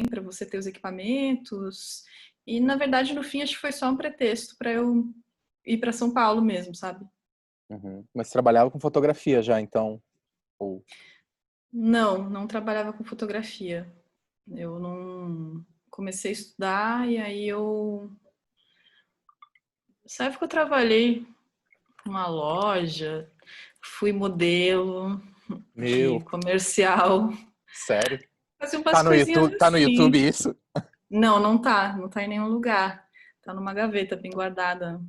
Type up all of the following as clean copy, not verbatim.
para você ter os equipamentos. E, na verdade, no fim, acho que foi só um pretexto para eu ir para São Paulo mesmo, sabe? Uhum. Mas você trabalhava com fotografia já, então? Ou... Não, não trabalhava com fotografia. Eu não comecei a estudar e aí eu. Nessa época eu trabalhei numa loja, fui modelo de Meu, comercial, sério? fazia umas coisinhas Tá no YouTube assim. isso? Não, não tá em nenhum lugar. Tá numa gaveta bem guardada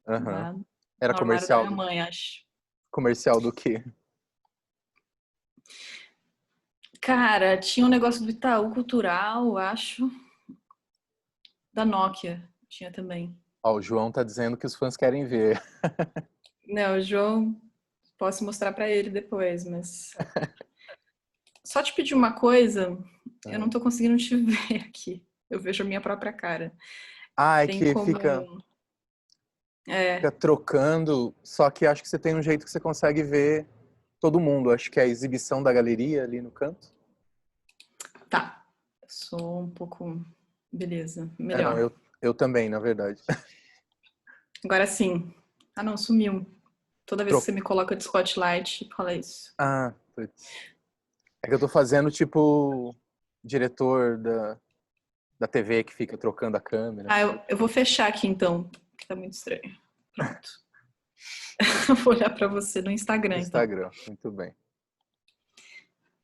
Aham. lá Era no armário da comercial minha mãe, acho. comercial do quê? Cara, tinha um negócio do Itaú Cultural, acho, da Nokia, tinha também. Ó, o João tá dizendo que os fãs querem ver. Não, o João, posso mostrar pra ele depois, mas só te pedir uma coisa, eu não Aham. tô conseguindo te ver aqui. Eu vejo a minha própria cara. Ah, é Tem que como. fica É, trocando, só que acho que você tem um jeito que você consegue ver todo mundo. Acho que é a exibição da galeria ali no canto. tá. Sou um pouco. Beleza, É, não, melhor. eu também, na verdade. Agora sim. Ah, não, sumiu. Toda vez que Tro... você me coloca de spotlight, fala isso. Ah, putz. É que eu tô fazendo tipo diretor da TV que fica trocando a câmera, Ah, assim. eu vou fechar aqui então, que tá muito estranho. Pronto. Eu vou olhar pra você no No Instagram então. Instagram, muito bem.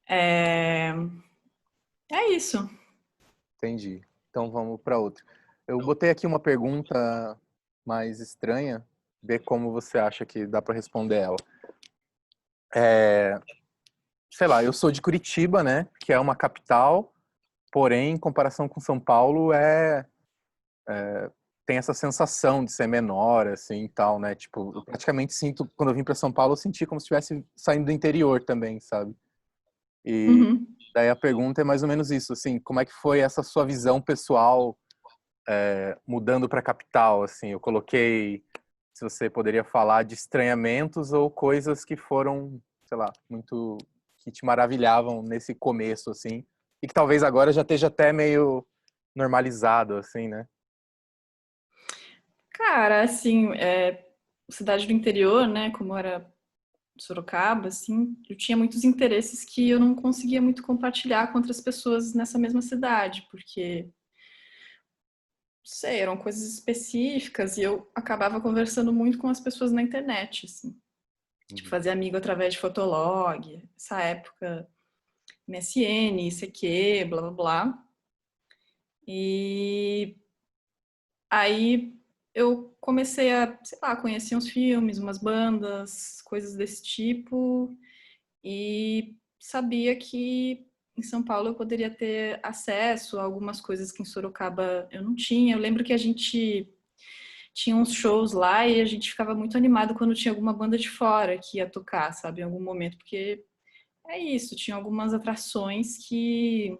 É, é isso. Entendi. Então vamos para outra. Eu botei aqui uma pergunta mais estranha, ver como você acha que dá para responder ela. É, sei lá, eu sou de Curitiba, né, que é uma capital, porém, em comparação com São Paulo, tem essa sensação de ser menor, assim, e tal, né? Tipo, eu praticamente sinto, quando eu vim para São Paulo, eu senti como se estivesse saindo do interior também, sabe? E Uhum. daí a pergunta é mais ou menos isso, assim, como é que foi essa sua visão pessoal mudando para a capital, assim? Eu coloquei, se você poderia falar de estranhamentos ou coisas que foram, sei lá, muito que te maravilhavam nesse começo, assim, e que talvez agora já esteja até meio normalizado, assim, né? Cara, assim, cidade do interior, né? Como era Sorocaba, assim, eu tinha muitos interesses que eu não conseguia muito compartilhar com outras pessoas nessa mesma cidade, porque, não sei, eram coisas específicas e eu acabava conversando muito com as pessoas na internet, assim. Tipo, Uhum. fazer amigo através de Fotolog, essa época, MSN, ICQ, blá blá blá. E aí eu comecei a, sei lá, conhecer uns filmes, umas bandas, coisas desse tipo, e sabia que em São Paulo eu poderia ter acesso a algumas coisas que em Sorocaba eu não tinha. Eu lembro que a gente tinha uns shows lá e a gente ficava muito animado quando tinha alguma banda de fora que ia tocar, sabe, em algum momento, porque é isso, tinha algumas atrações que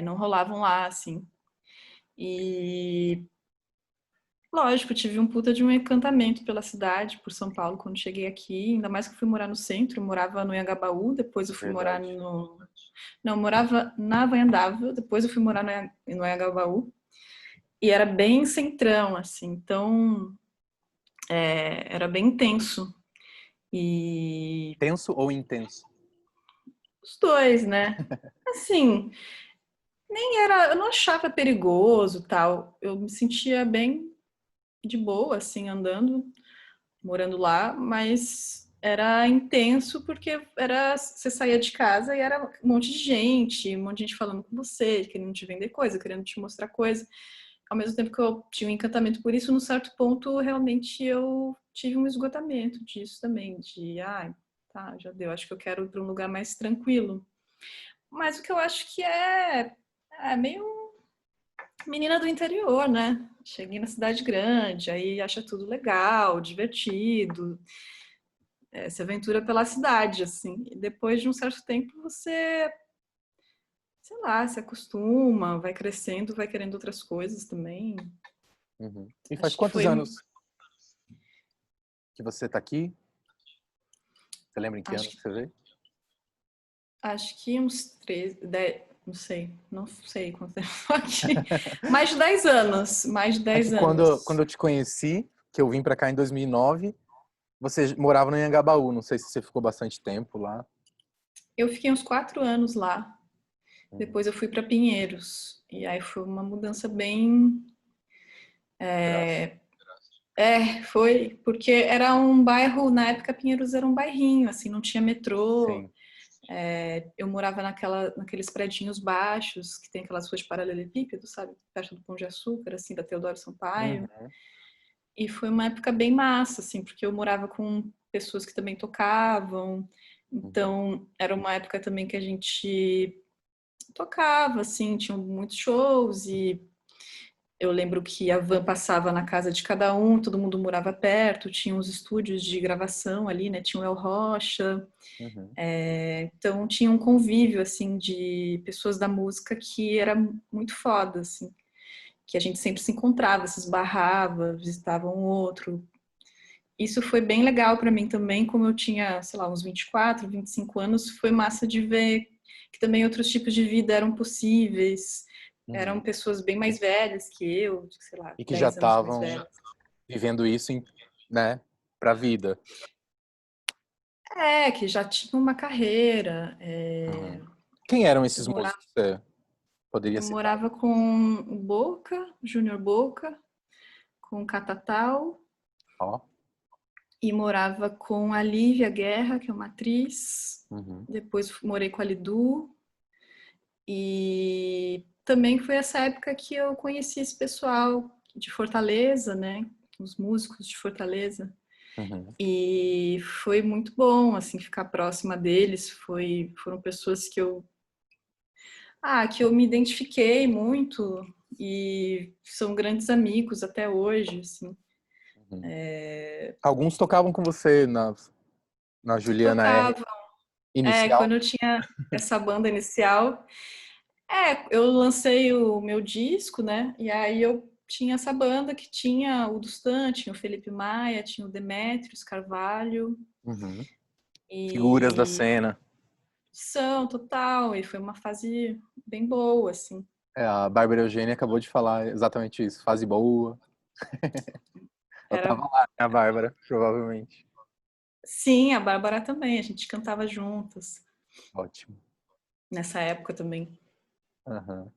não rolavam lá, assim. E lógico, tive um puta de um encantamento pela cidade, por São Paulo, quando cheguei aqui. Ainda mais que eu fui morar no centro, eu morava no Anhangabaú, depois eu fui morar Verdade. no. Não, eu morava na Havaiandável, depois eu fui morar no Anhangabaú. E era bem centrão, assim, então era bem intenso. E Tenso ou intenso? os dois, né? Assim, nem era. Eu não achava perigoso tal. Eu me sentia bem de boa, assim, andando, morando lá, mas era intenso porque era você saía de casa e era um monte de gente falando com você, querendo te vender coisa, querendo te mostrar coisa. Ao mesmo tempo que eu tinha um encantamento por isso, num certo ponto realmente eu tive um esgotamento disso também, de tá, já deu, acho que eu quero ir para um lugar mais tranquilo. Mas o que eu acho que é meio menina do interior, né? Cheguei na cidade grande, aí acha tudo legal, divertido, se aventura pela cidade, assim. E depois de um certo tempo você, sei lá, se acostuma, vai crescendo, vai querendo outras coisas também. Uhum. E faz Acho que quantos foi, anos que você tá aqui? Você lembra em que ano acho, que você veio? acho que uns 13, 10, não sei quanto tempo aqui. Mais de 10 anos, mais de É 10 que anos. quando eu te conheci, que eu vim pra cá em 2009, você morava no Anhangabaú. Não sei se você ficou bastante tempo lá. Eu fiquei uns 4 anos lá. Uhum. Depois eu fui para Pinheiros. E aí foi uma mudança bem. Drástico. Foi, porque era um bairro, na época Pinheiros era um bairrinho, assim, não tinha metrô. Sim. Eu morava naqueles predinhos baixos, que tem aquelas ruas de paralelepípedo, sabe? Perto do Pão de Açúcar, assim, da Teodoro Sampaio. Uhum. E foi uma época bem massa, assim, porque eu morava com pessoas que também tocavam. Uhum. Então, era uma época também que a gente tocava, assim, tinham muitos shows e eu lembro que a van passava na casa de cada um, todo mundo morava perto, tinha uns estúdios de gravação ali, né? Tinha o El Rocha, Uhum. então tinha um convívio, assim, de pessoas da música que era muito foda, assim, que a gente sempre se encontrava, se esbarrava, visitava um outro. Isso foi bem legal para mim também, como eu tinha, sei lá, uns 24, 25 anos, foi massa de ver que também outros tipos de vida eram possíveis, eram Uhum. pessoas bem mais velhas que eu, de, sei lá, E que já 10 anos mais estavam velhas. vivendo isso, né, pra vida. Que já tinham uma carreira. Uhum. Quem eram Eu esses morava, músicos? Você poderia eu citar? morava com o Boca, Júnior Boca, com o Catatal, Ó. e morava com a Lívia Guerra, que é uma atriz. Uhum. Depois morei com a Lidu. E também foi essa época que eu conheci esse pessoal de Fortaleza, né? Os músicos de Fortaleza. Uhum. E foi muito bom, assim, ficar próxima deles. Foram pessoas que eu me identifiquei muito e são grandes amigos até hoje, assim. Uhum. Alguns tocavam com você na Juliana R Tocava, inicial. quando eu tinha essa banda inicial. Eu lancei o meu disco, né? E aí eu tinha essa banda que tinha o Dustan, tinha o Felipe Maia, tinha o Demétrios Carvalho Uhum. Figuras da e cena. são total, e foi uma fase bem boa, assim. É, a Bárbara Eugênia acabou de falar exatamente isso. Fase boa. Eu tava Era, lá, né, a Bárbara, provavelmente. sim, a Bárbara também, a gente cantava juntas Ótimo. nessa época também. Aham.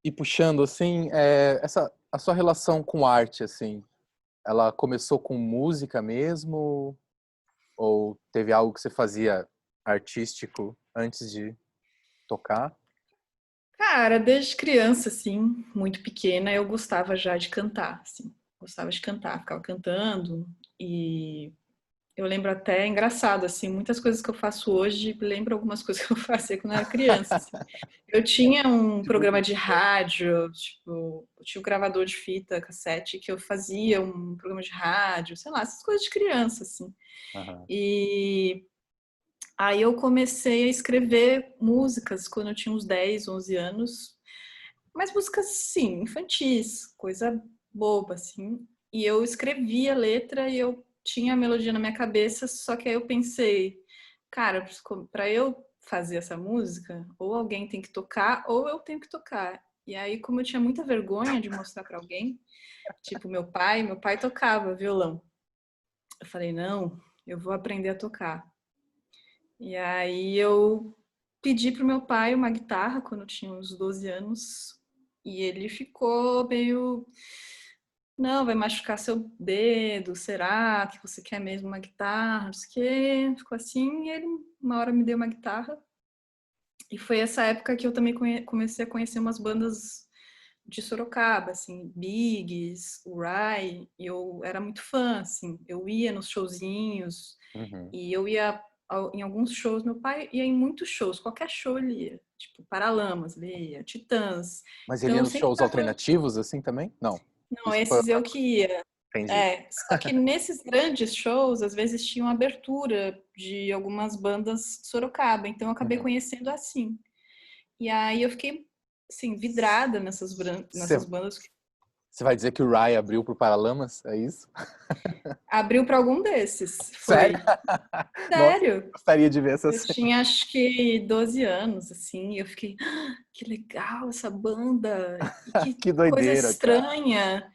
E puxando, assim, a sua relação com arte, assim, ela começou com música mesmo? Ou teve algo que você fazia artístico antes de tocar? Cara, desde criança, assim, muito pequena, eu gostava já de cantar, assim. Gostava de cantar, ficava cantando e eu lembro até, é engraçado, assim, muitas coisas que eu faço hoje, lembro algumas coisas que eu fazia quando eu era criança, assim. Eu tinha um Tipo o programa quê? de rádio, tipo, eu tinha um gravador de fita, cassete, que eu fazia um programa de rádio, sei lá, essas coisas de criança, assim. Aham. E aí eu comecei a escrever músicas quando eu tinha uns 10, 11 anos, mas músicas, sim, infantis, coisa boba, assim. E eu escrevia a letra e eu tinha a melodia na minha cabeça, só que aí eu pensei, cara, para eu fazer essa música, ou alguém tem que tocar, ou eu tenho que tocar. E aí, como eu tinha muita vergonha de mostrar para alguém, tipo meu pai tocava violão. Eu falei, não, eu vou aprender a tocar. E aí eu pedi pro meu pai uma guitarra quando eu tinha uns 12 anos e ele ficou meio, não, vai machucar seu dedo, será que você quer mesmo uma guitarra? Não sei o quê. Ficou assim e ele uma hora me deu uma guitarra. E foi essa época que eu também comecei a conhecer umas bandas de Sorocaba, assim, Biggs, Rai, e eu era muito fã, assim, eu ia nos showzinhos, Uhum. e eu ia em alguns shows, meu pai ia em muitos shows, qualquer show ele ia, tipo Paralamas, ele ia, Titãs, Mas ele então ia eu nos sempre shows tava, alternativos, assim, também? Não. não, Isso foi esses outra eu coisa. que ia. Entendi. Só que nesses grandes shows, às vezes tinham abertura de algumas bandas de Sorocaba, então eu acabei Uhum. conhecendo assim. E aí eu fiquei, assim, vidrada nessas Você bandas. Você vai dizer que o Rai abriu pro Paralamas? É isso? Abriu para algum desses, Sério? foi. Nossa, Sério. gostaria de ver essa Eu cena. tinha acho que 12 anos, assim, e eu fiquei, que legal essa banda, e que Que coisa doideira, cara. estranha.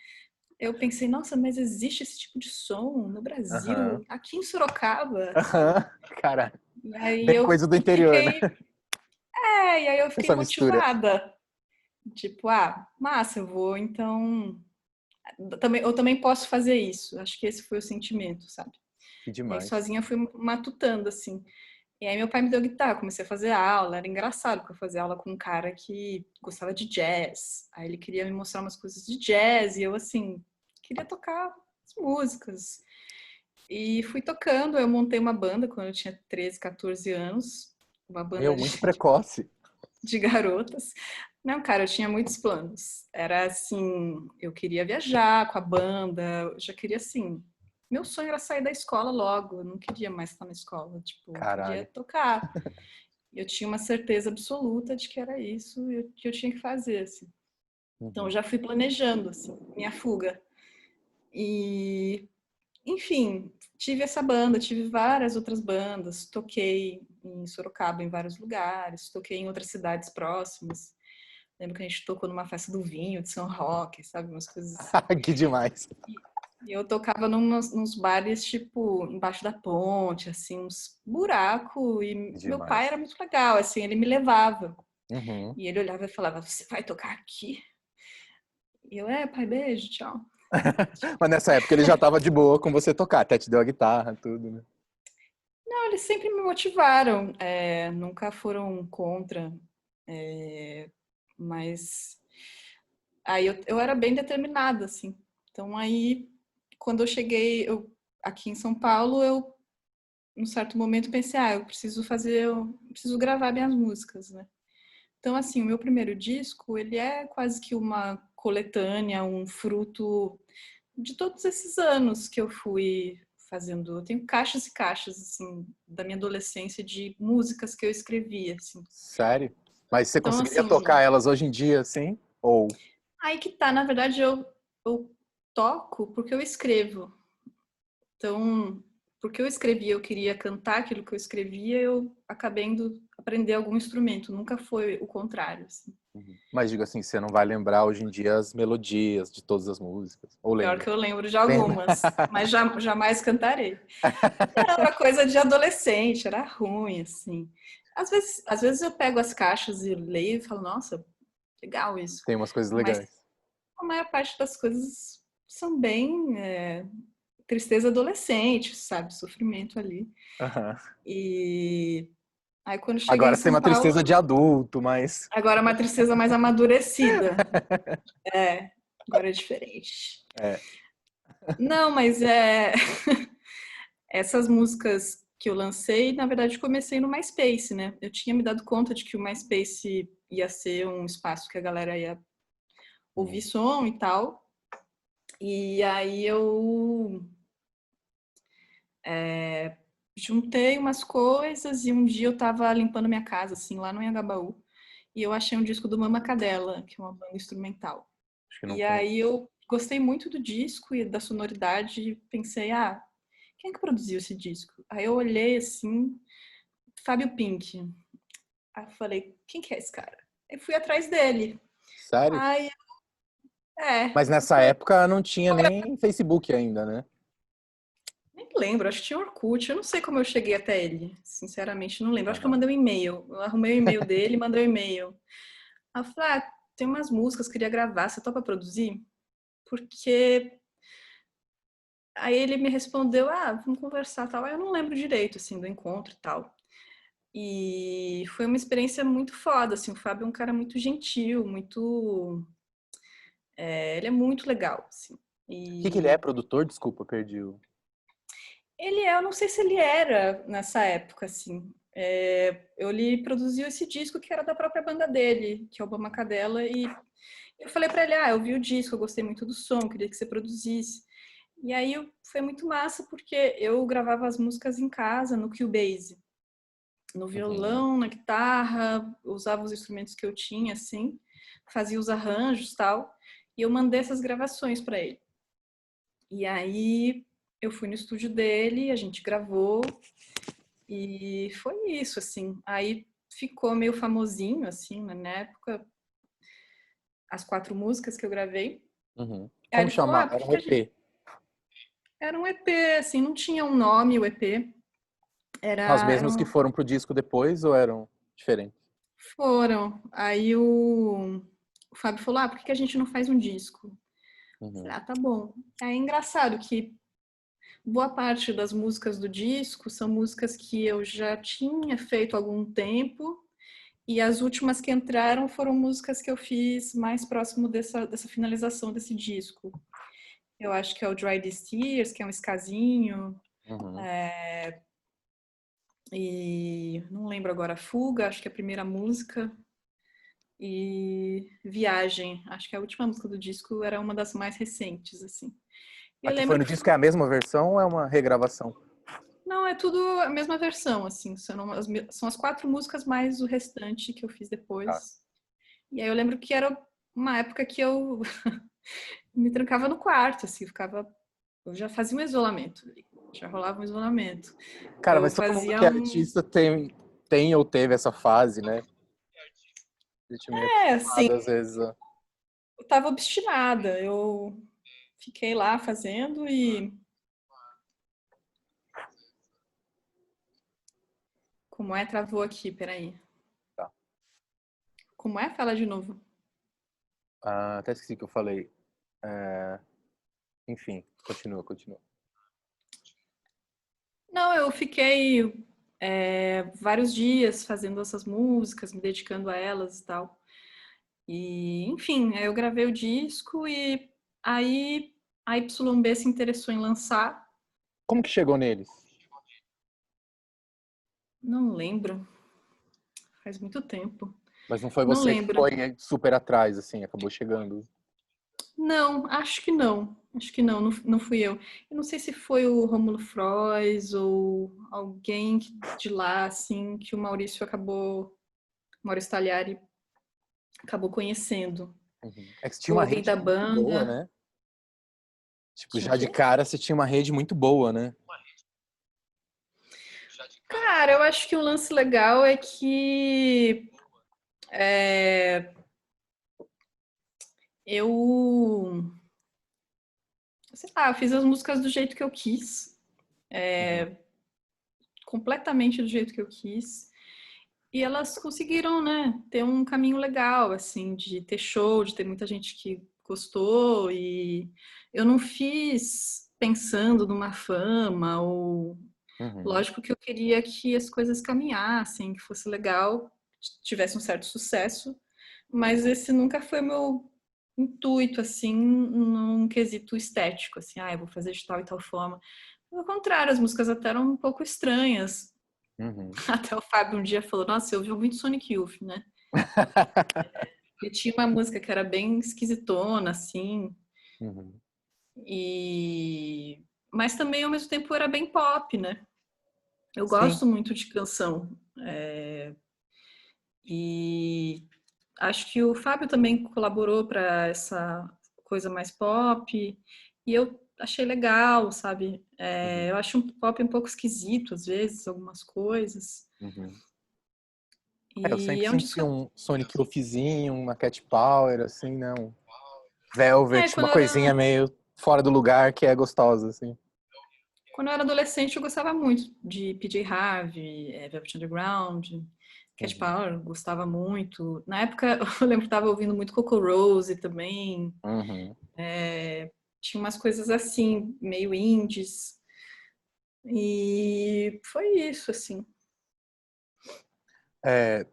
Eu pensei, nossa, mas existe esse tipo de som no Aham. Brasil, aqui em Sorocaba, sabe? Aham. Cara, E aí bem eu coisa do interior, né? fiquei, e aí eu fiquei Essa mistura. motivada. Tipo, massa, eu vou, então. Eu também posso fazer isso. Acho que esse foi o sentimento, sabe? Que E aí demais. sozinha fui matutando, assim. E aí meu pai me deu guitarra, comecei a fazer aula. Era engraçado, porque eu fazia aula com um cara que gostava de jazz. Aí ele queria me mostrar umas coisas de jazz, e eu, assim, queria tocar as músicas. E fui tocando, eu montei uma banda quando eu tinha 13, 14 anos. Uma banda Meu, muito precoce. de garotas. Não, cara, eu tinha muitos planos. Era assim, eu queria viajar com a banda, eu já queria assim. Meu sonho era sair da escola logo, eu não queria mais estar na escola, tipo, eu queria Caralho. tocar. Eu tinha uma certeza absoluta de que era isso que eu tinha que fazer, assim. Então, eu Uhum. já fui planejando, assim, minha fuga. E, enfim, tive essa banda, tive várias outras bandas, toquei em Sorocaba em vários lugares, toquei em outras cidades próximas. Lembro que a gente tocou numa festa do vinho de São Roque, sabe? Umas coisas assim. Que demais. E eu tocava nos bares, tipo, embaixo da ponte, assim, uns buracos. E Que meu pai demais. era muito legal, assim, ele me levava. Uhum. E ele olhava e falava: Você vai tocar aqui? E eu, pai, beijo, tchau. Mas nessa época ele já tava de boa com você tocar, até te deu a guitarra, tudo, né? Não, eles sempre me motivaram, nunca foram contra, mas aí eu era bem determinada, assim. Então aí, quando eu cheguei aqui em São Paulo, eu num certo momento pensei, eu preciso gravar minhas músicas, né? Então, assim, o meu primeiro disco, ele é quase que uma coletânea, um fruto de todos esses anos que eu fui fazendo. Eu tenho caixas e caixas, assim, da minha adolescência de músicas que eu escrevia, assim. Sério? Mas você Então, conseguiria assim, tocar elas hoje em dia, assim? Ou aí que tá, na verdade, eu toco porque eu escrevo. Então, porque eu escrevia, eu queria cantar aquilo que eu escrevia, eu acabei indo aprender algum instrumento, nunca foi o contrário, assim. uhum. Mas digo assim, você não vai lembrar hoje em dia as melodias de todas as músicas. Ou Pior lembra? que eu lembro de Lembra? algumas, mas jamais cantarei. Era coisa de adolescente, era ruim, assim. Às vezes eu pego as caixas e leio e falo, nossa, legal isso. Tem umas coisas Mas legais. a maior parte das coisas são bem tristeza adolescente, sabe? Sofrimento ali. Aham. E aí quando cheguei em Agora você tem São uma tristeza Paulo, de adulto, mas. agora é uma tristeza mais amadurecida. Agora é diferente. É. Não, mas essas músicas que eu lancei, na verdade, comecei no MySpace, né? Eu tinha me dado conta de que o MySpace ia ser um espaço que a galera ia ouvir Uhum. som e tal. E aí eu juntei umas coisas e um dia eu tava limpando minha casa, assim, lá no Anhangabaú, e eu achei um disco do Mama Cadela, que é uma banda instrumental. Acho que não E aí conheço. eu gostei muito do disco e da sonoridade e pensei, quem é que produziu esse disco? Aí eu olhei assim, Fábio Pink. Aí eu falei, quem que é esse cara? Aí fui atrás dele. Sério? Aí, Mas eu nessa falei, época não tinha nem Facebook ainda, né? nem lembro, acho que tinha Orkut, eu não sei como eu cheguei até ele, sinceramente não lembro. Acho que eu Aham. mandei um e-mail, eu arrumei o e-mail dele, mandei um e-mail. Aí eu falei, tem umas músicas, queria gravar, você topa produzir? Porque aí ele me respondeu, vamos conversar tal. Aí eu não lembro direito, assim, do encontro e tal. E foi uma experiência muito foda, assim, o Fábio é um cara muito gentil, muito... ele é muito legal, assim. O que que ele é? E Produtor? Desculpa, perdi o. eu não sei se ele era nessa época, assim. Ele produziu esse disco que era da própria banda dele, que é o Obama Cadela, e eu falei pra ele, eu vi o disco, eu gostei muito do som, queria que você produzisse. E aí foi muito massa, porque eu gravava as músicas em casa, no Cubase, no Uhum. violão, na guitarra, usava os instrumentos que eu tinha, assim, fazia os arranjos e tal. E eu mandei essas gravações para ele. E aí eu fui no estúdio dele, a gente gravou e foi isso, assim. Aí ficou meio famosinho, assim, na época, as 4 músicas que eu gravei. Uhum. Aí Como ele falou, ah, chamar? por Era que um que a gente... EP. Era um EP, assim, não tinha um nome o EP. Os Era mesmos que um... foram pro disco depois ou eram diferentes? Foram. Aí o Fábio falou, ah, por que que a gente não faz um disco? Eu Uhum. falei, ah, tá bom. É engraçado que boa parte das músicas do disco são músicas que eu já tinha feito há algum tempo, e as últimas que entraram foram músicas que eu fiz mais próximo dessa finalização desse disco. Eu acho que é o Dry These Tears, que é um escasinho, Uhum. e não lembro agora, Fuga, acho que é a primeira música, e Viagem, acho que a última música do disco era uma das mais recentes, assim. E A eu que foi lembro no que disco é a mesma versão ou é uma regravação? não, é tudo a mesma versão, assim. São as 4 músicas mais o restante que eu fiz Tá. depois. E aí eu lembro que era uma época que eu me trancava no quarto, assim, eu já fazia um isolamento, já rolava um isolamento. Cara, Eu mas todo mundo fazia que é um, artista tem ou teve essa fase, né? A gente é meio assim, acostumado às vezes. eu tava obstinada. Eu fiquei lá fazendo e como é? Travou aqui, peraí. Tá. Como é? Fala de novo. Até esqueci o que eu falei. É, enfim, continua. Não, eu fiquei vários dias fazendo essas músicas, me dedicando a elas e tal. E, enfim, aí eu gravei o disco e aí a YB se interessou em lançar. Como que chegou neles? Não lembro, faz muito tempo. Mas não foi Não você que lembro. foi super atrás, assim, acabou chegando. Não, acho que não. Acho que não, não fui eu. Eu não sei se foi o Rômulo Frois ou alguém de lá, assim, que Maurício Talhari acabou conhecendo. Uhum. É que você tinha Ou uma alguém rede da muito boa, banda. né? Tipo, Tinha o já de quê? cara você tinha uma rede muito boa, né? Cara, eu acho que um lance legal é que é, eu, sei lá, eu fiz as músicas do jeito que eu quis, Uhum. completamente do jeito que eu quis. E elas conseguiram, né, ter um caminho legal, assim, de ter show, de ter muita gente que gostou. E eu não fiz pensando numa fama ou Uhum. lógico que eu queria que as coisas caminhassem, que fosse legal, tivesse um certo sucesso, mas esse nunca foi meu intuito, assim, num quesito estético, assim, eu vou fazer de tal e tal forma. Pelo contrário, as músicas até eram um pouco estranhas. Uhum. Até o Fábio um dia falou, nossa, eu ouvi muito Sonic Youth, né? E tinha uma música que era bem esquisitona, assim, Uhum. e... Mas também, ao mesmo tempo, era bem pop, né? Eu Sim. gosto muito de canção. E acho que o Fábio também colaborou para essa coisa mais pop. E eu achei legal, sabe? Uhum. Eu acho um pop um pouco esquisito, às vezes, algumas coisas. Uhum. É, eu E sempre é um senti disco. um Sonic Youthzinho, uma Cat Power, assim, né? Um Velvet, uma Quando eu era, coisinha meio fora do lugar que é gostosa, assim. quando eu era adolescente, eu gostava muito de PJ Harvey, Velvet Underground, Cat Uhum. Power, eu gostava muito. Na época, eu lembro que estava ouvindo muito Coco Rose também. Uhum. Tinha umas coisas assim, meio indies. E foi isso, assim. É,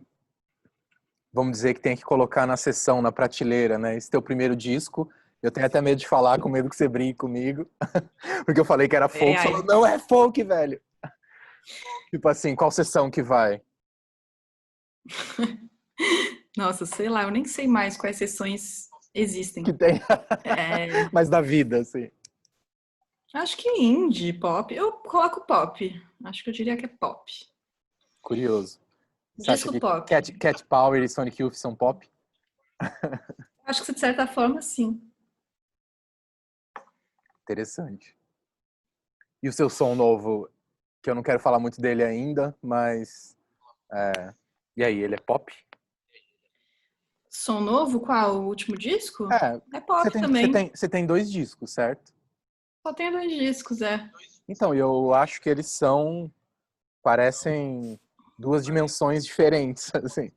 vamos dizer que tem que colocar na sessão, na prateleira, né? Esse teu primeiro disco. Eu tenho até medo de falar, com medo que você brigue comigo. Porque eu falei que era Ai, folk, você falou, ai. não é folk, velho. Tipo assim, qual sessão que vai? Nossa, sei lá, eu nem sei mais quais sessões Que existem. tem É, mais da vida, assim. acho que indie, pop. Eu coloco pop. Acho que eu diria que é pop. Curioso. Você acha Disco que pop. Cat Power e Sonic Youth são pop? Acho que de certa forma, sim. Interessante. E o seu som novo, que eu não quero falar muito dele ainda, mas... E aí, ele é pop? Som novo, qual? O último disco? É, É pop também. você tem 2 discos, certo? Só tem 2 discos, é. Então, eu acho que eles parecem 2 dimensões diferentes, assim.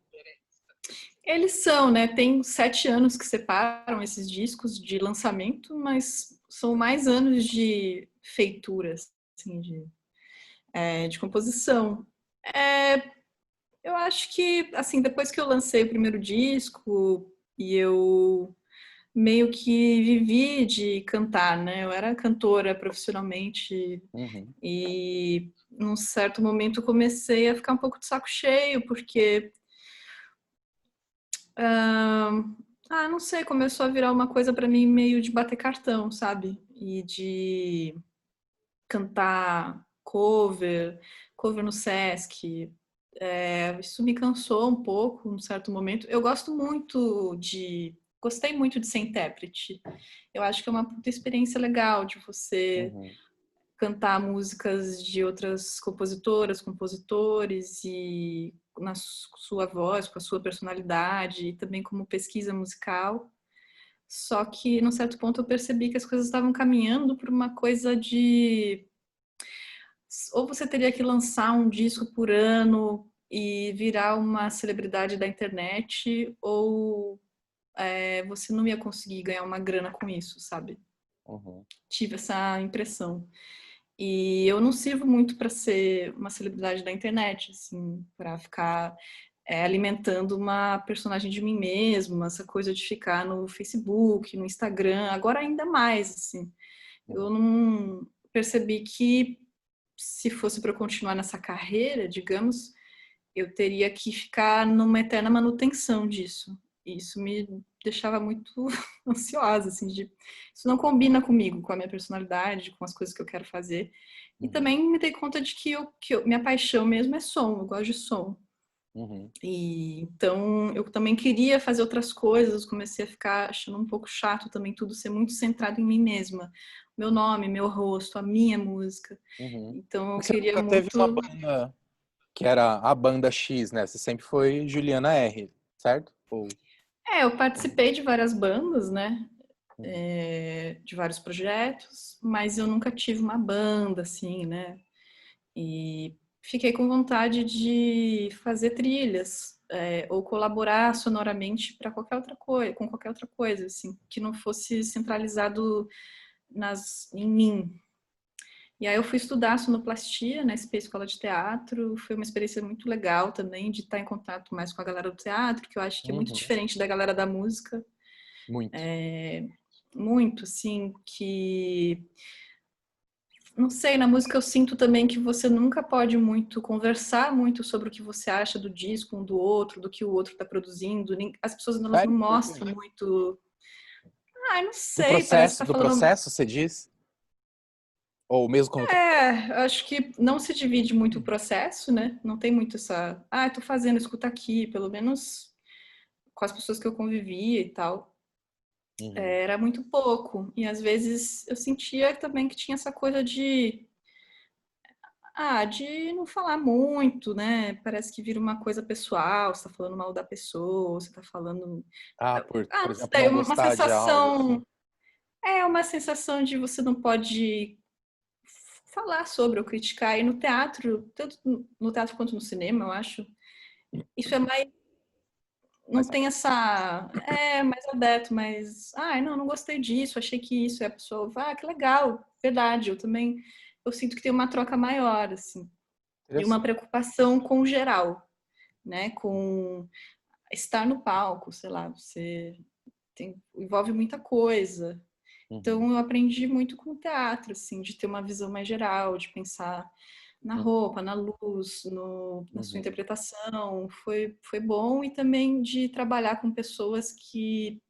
Eles são, né? Tem 7 anos que separam esses discos de lançamento, mas são mais anos de feituras, assim, de composição. É, eu acho que, assim, depois que eu lancei o primeiro disco e eu meio que vivi de cantar, né? Eu era cantora profissionalmente Uhum, e num certo momento eu comecei a ficar um pouco de saco cheio, porque não sei, começou a virar uma coisa pra mim meio de bater cartão, sabe? E de cantar cover no Sesc. Isso me cansou um pouco, num certo momento. Eu gostei muito de ser intérprete. Eu acho que é uma puta experiência legal de você uhum, cantar músicas de outras compositoras, compositores e na sua voz, com a sua personalidade e também como pesquisa musical. Só que, num certo ponto, eu percebi que as coisas estavam caminhando para uma coisa de. Ou você teria que lançar um disco por ano e virar uma celebridade da internet, ou você não ia conseguir ganhar uma grana com isso, sabe? uhum, Tive essa impressão. E eu não sirvo muito para ser uma celebridade da internet, assim, para ficar alimentando uma personagem de mim mesma, essa coisa de ficar no Facebook, no Instagram, agora ainda mais, assim. Eu uhum, não percebi que se fosse para eu continuar nessa carreira, digamos, eu teria que ficar numa eterna manutenção disso. E isso me deixava muito ansiosa, assim, isso não combina comigo, com a minha personalidade, com as coisas que eu quero fazer. E uhum, também me dei conta de que minha paixão mesmo é som, eu gosto de som. uhum. E então eu também queria fazer outras coisas, comecei a ficar achando um pouco chato também tudo ser muito centrado em mim mesma. Meu nome, meu rosto, a minha música. Uhum. Então eu Você queria nunca teve uma muito. banda que era a banda X, né? Você sempre foi Juliana R, certo? Ou... Eu participei de várias bandas, né? Uhum, De vários projetos, mas eu nunca tive uma banda, assim, né? E fiquei com vontade de fazer trilhas, ou colaborar sonoramente para qualquer outra coisa, com qualquer outra coisa, assim, que não fosse centralizado em mim. E aí eu fui estudar sonoplastia na SP Escola de Teatro, foi uma experiência muito legal também de estar em contato mais com a galera do teatro, que eu acho que é muito uhum. diferente da galera da música, Muito. muito, assim, que não sei, na música eu sinto também que você nunca pode muito conversar muito sobre o que você acha do disco um do outro, do que o outro está produzindo. As pessoas elas não Sério? Por quê? mostram muito. Não sei, parece que tá Do falando. processo, você diz? Ou mesmo quando tá... Eu acho que não se divide muito o processo, né? Não tem muito essa. Tô fazendo, escuta aqui, pelo menos com as pessoas que eu convivia e tal. Uhum. Era muito pouco. E às vezes eu sentia também que tinha essa coisa de não falar muito, né? Parece que vira uma coisa pessoal, você tá falando mal da pessoa, você tá falando. Ah, por Não exemplo, sei, não uma gostar de algo sensação. assim. É uma sensação de você não pode falar sobre ou criticar. E no teatro, tanto no teatro quanto no cinema, eu acho, isso é mais. Não Mas, tem essa. É mais aberto, mas. Não, não gostei disso, achei que isso. E a pessoa, que legal, verdade. Eu também. Eu sinto que tem uma troca maior, assim. E uma interessante. preocupação com o geral, né? Com estar no palco, sei lá, envolve muita coisa. Uhum, Então eu aprendi muito com o teatro, assim, de ter uma visão mais geral, de pensar na uhum, roupa, na luz, na sua uhum, interpretação. Foi bom e também de trabalhar com pessoas que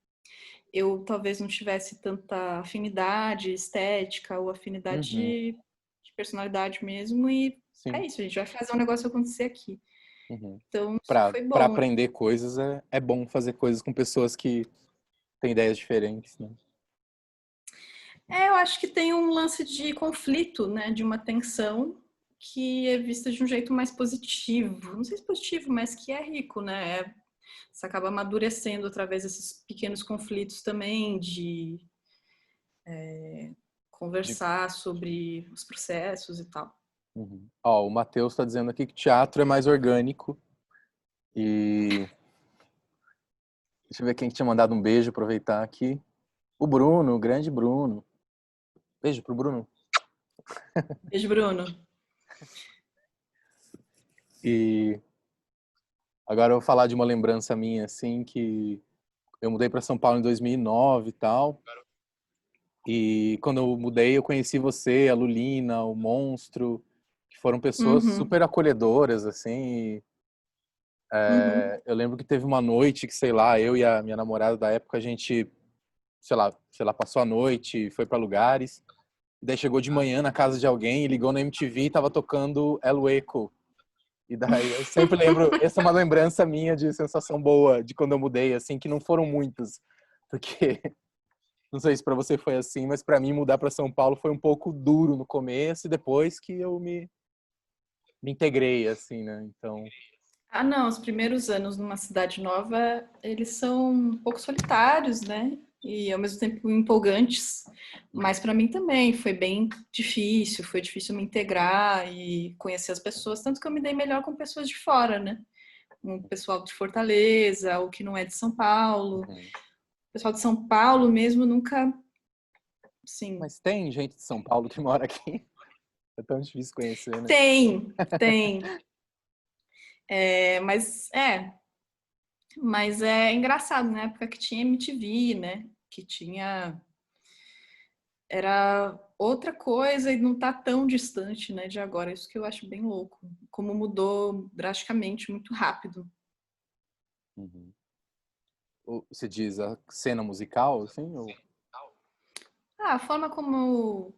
eu talvez não tivesse tanta afinidade estética ou afinidade uhum. de personalidade mesmo. E é Sim. isso, a gente vai fazer um negócio acontecer aqui. Uhum. Então, isso foi Para bom. aprender coisas é bom fazer coisas com pessoas que têm ideias diferentes, né? Eu acho que tem um lance de conflito, né? De uma tensão que é vista de um jeito mais positivo. Não sei se positivo, mas que é rico, né? Você acaba amadurecendo através desses pequenos conflitos também, de De- conversar sobre os processos e tal. Uhum. Ó, o Matheus está dizendo aqui que teatro é mais orgânico. E deixa eu ver quem que tinha mandado um beijo, aproveitar aqui. O Bruno, o grande Bruno. Beijo pro Bruno. Beijo, Bruno. E agora eu vou falar de uma lembrança minha, assim, que eu mudei para São Paulo em 2009 e tal. E quando eu mudei, eu conheci você, a Lulina, o Monstro, que foram pessoas Uhum, super acolhedoras, assim. uhum. Eu lembro que teve uma noite que, sei lá, eu e a minha namorada da época, a gente, sei lá, passou a noite, foi para lugares. E daí chegou de manhã na casa de alguém e ligou na MTV e tava tocando El Eco. E daí eu sempre lembro, essa é uma lembrança minha de sensação boa de quando eu mudei, assim, que não foram muitas. Porque não sei se para você foi assim, mas para mim mudar para São Paulo foi um pouco duro no começo e depois que eu me integrei, assim, né? Então, Ah, não, os primeiros anos numa cidade nova, eles são um pouco solitários, né? E ao mesmo tempo empolgantes. Mas para mim também foi bem difícil, foi difícil me integrar e conhecer as pessoas, tanto que eu me dei melhor com pessoas de fora, né? Um pessoal de Fortaleza, ou que não é de São Paulo. O uhum. pessoal de São Paulo mesmo nunca, sim. Mas tem gente de São Paulo que mora aqui. É tão difícil conhecer, né? Tem. Mas é engraçado, na época que tinha MTV, né? Que tinha era outra coisa e não tá tão distante, né, de agora. Isso que eu acho bem louco. Como mudou drasticamente, muito rápido. Uhum. Você diz a cena musical, assim? Ou... Ah, a forma como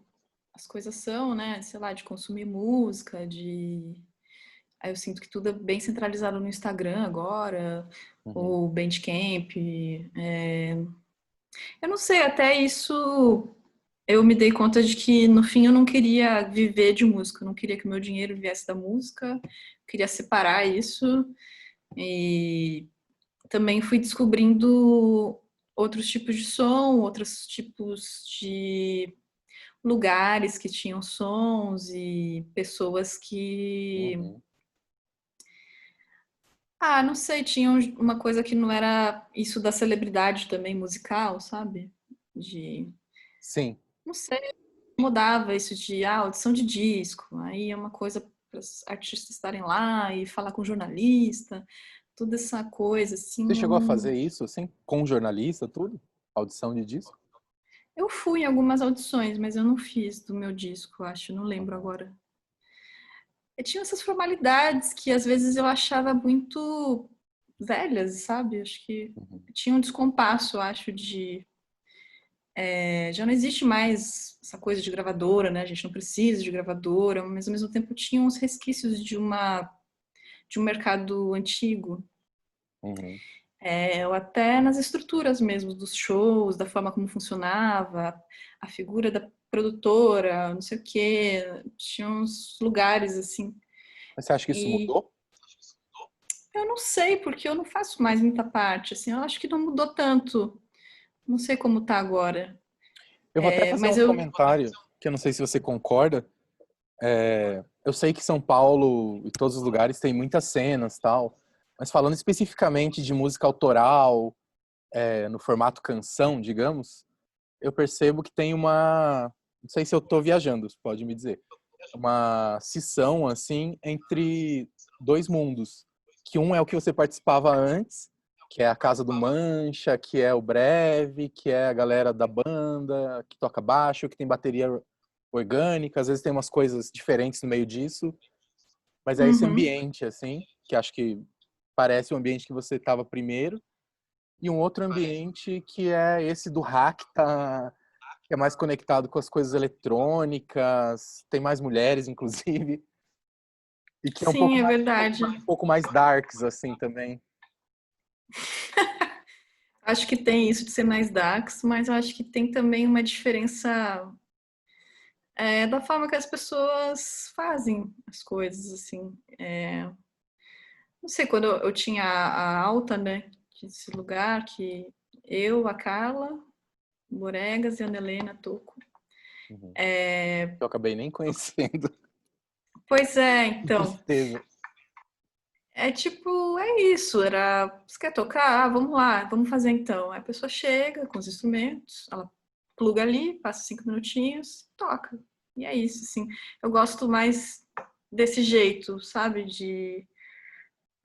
as coisas são, né, sei lá, de consumir música, de... Aí eu sinto que tudo é bem centralizado no Instagram agora, Uhum. ou Bandcamp. Eu não sei, até isso eu me dei conta de que no fim eu não queria viver de música, eu não queria que o meu dinheiro viesse da música, eu queria separar isso e também fui descobrindo outros tipos de som, outros tipos de lugares que tinham sons e pessoas que, Uhum. não sei, tinham uma coisa que não era isso da celebridade também musical, sabe? De, Sim. não sei, mudava isso de audição de disco, aí é uma coisa para os artistas estarem lá e falar com o jornalista, toda essa coisa assim, Você chegou a fazer não... isso, assim, com jornalista, tudo? Audição de disco? Eu fui em algumas audições, mas eu não fiz do meu disco, acho, não lembro Uhum. agora. Eu tinha essas formalidades que às vezes eu achava muito velhas, sabe? Acho que Uhum. tinha um descompasso, acho, de. Já não existe mais essa coisa de gravadora, né? A gente não precisa de gravadora, mas ao mesmo tempo tinha uns resquícios de um mercado antigo. Uhum. Ou até nas estruturas mesmo dos shows, da forma como funcionava, a figura da produtora, não sei o quê. Tinha uns lugares assim. Mas você acha que isso E mudou? eu não sei, porque eu não faço mais muita parte. Assim, eu acho que não mudou tanto. Não sei como tá agora. Eu vou até fazer Mas um eu. comentário, que eu não sei se você concorda. Eu sei que São Paulo e todos os lugares têm muitas cenas, tal, mas falando especificamente de música autoral, no formato canção, digamos, eu percebo que tem uma, não sei se eu estou viajando, você pode me dizer, uma cisão assim entre dois mundos, que um é o que você participava antes, que é a Casa do Mancha, que é o Breve, que é a galera da banda, que toca baixo, que tem bateria orgânica, às vezes tem umas coisas diferentes no meio disso, mas é esse Uhum. ambiente assim, que acho que parece o ambiente que você estava primeiro, e um outro ambiente que é esse do hack, tá, que é mais conectado com as coisas eletrônicas, tem mais mulheres, inclusive, e que é Sim, é verdade. um pouco mais darks, assim, também. acho que tem isso de ser mais darks, mas eu acho que tem também uma diferença da forma que as pessoas fazem as coisas, assim. Não sei, quando eu tinha a alta, né, desse lugar, que eu, a Carla, o Boregas e a Ana Helena Toco. Uhum. Eu acabei nem conhecendo. Pois é, Que então. tristeza. É isso, era, você quer tocar? Ah, vamos lá, vamos fazer então. Aí a pessoa chega com os instrumentos, ela pluga ali, passa 5 minutinhos, toca. E é isso, assim. Eu gosto mais desse jeito, sabe?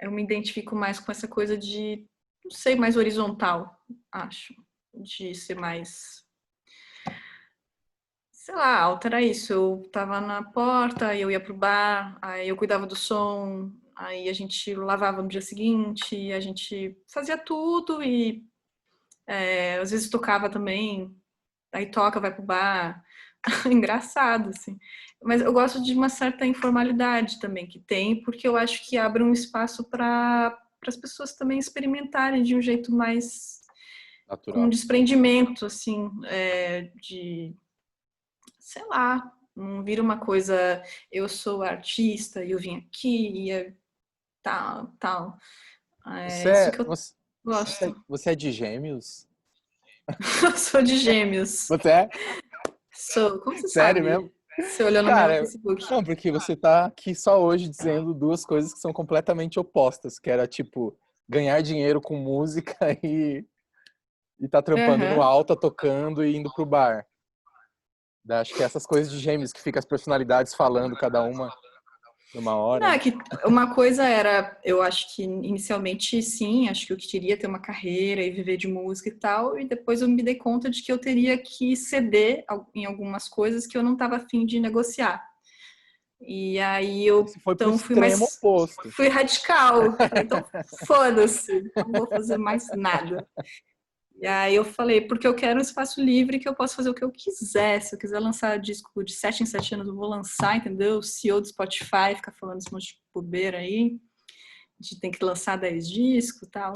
Eu me identifico mais com essa coisa de, não sei, mais horizontal, acho. De ser mais, sei lá, alta era isso. Eu tava na porta, aí eu ia pro bar, aí eu cuidava do som, aí a gente lavava no dia seguinte, a gente fazia tudo e às vezes tocava também, aí toca, vai pro bar. Engraçado, assim. Mas eu gosto de uma certa informalidade também que tem, porque eu acho que abre um espaço para as pessoas também experimentarem de um jeito mais com Natural. desprendimento, assim, de sei lá, não vira uma coisa, eu sou artista e eu vim aqui e tal, tal. É Você isso é, que eu você, gosto. você é de Gêmeos? Eu sou de Gêmeos. Você é? Sou, como você Sério sabe? mesmo? Você olhou no meu Cara, Facebook. não, porque você tá aqui só hoje dizendo duas coisas que são completamente opostas, que era tipo ganhar dinheiro com música e tá trampando no Aham. alta, tocando e indo pro bar. Acho que é essas coisas de Gêmeos que fica as personalidades falando cada uma numa Não, hora, é né? que uma coisa era, eu acho que inicialmente sim, acho que eu queria ter uma carreira e viver de música e tal, e depois eu me dei conta de que eu teria que ceder em algumas coisas que eu não estava afim de negociar. E aí Aí eu você foi pro então fui extremo mais oposto. fui radical. Falei, então foda-se, não vou fazer mais nada. E aí eu falei, porque eu quero um espaço livre que eu possa fazer o que eu quiser. Se eu quiser lançar disco de 7 em 7 anos, eu vou lançar, entendeu? O CEO do Spotify fica falando esse monte de bobeira aí. A gente tem que lançar 10 discos e tal.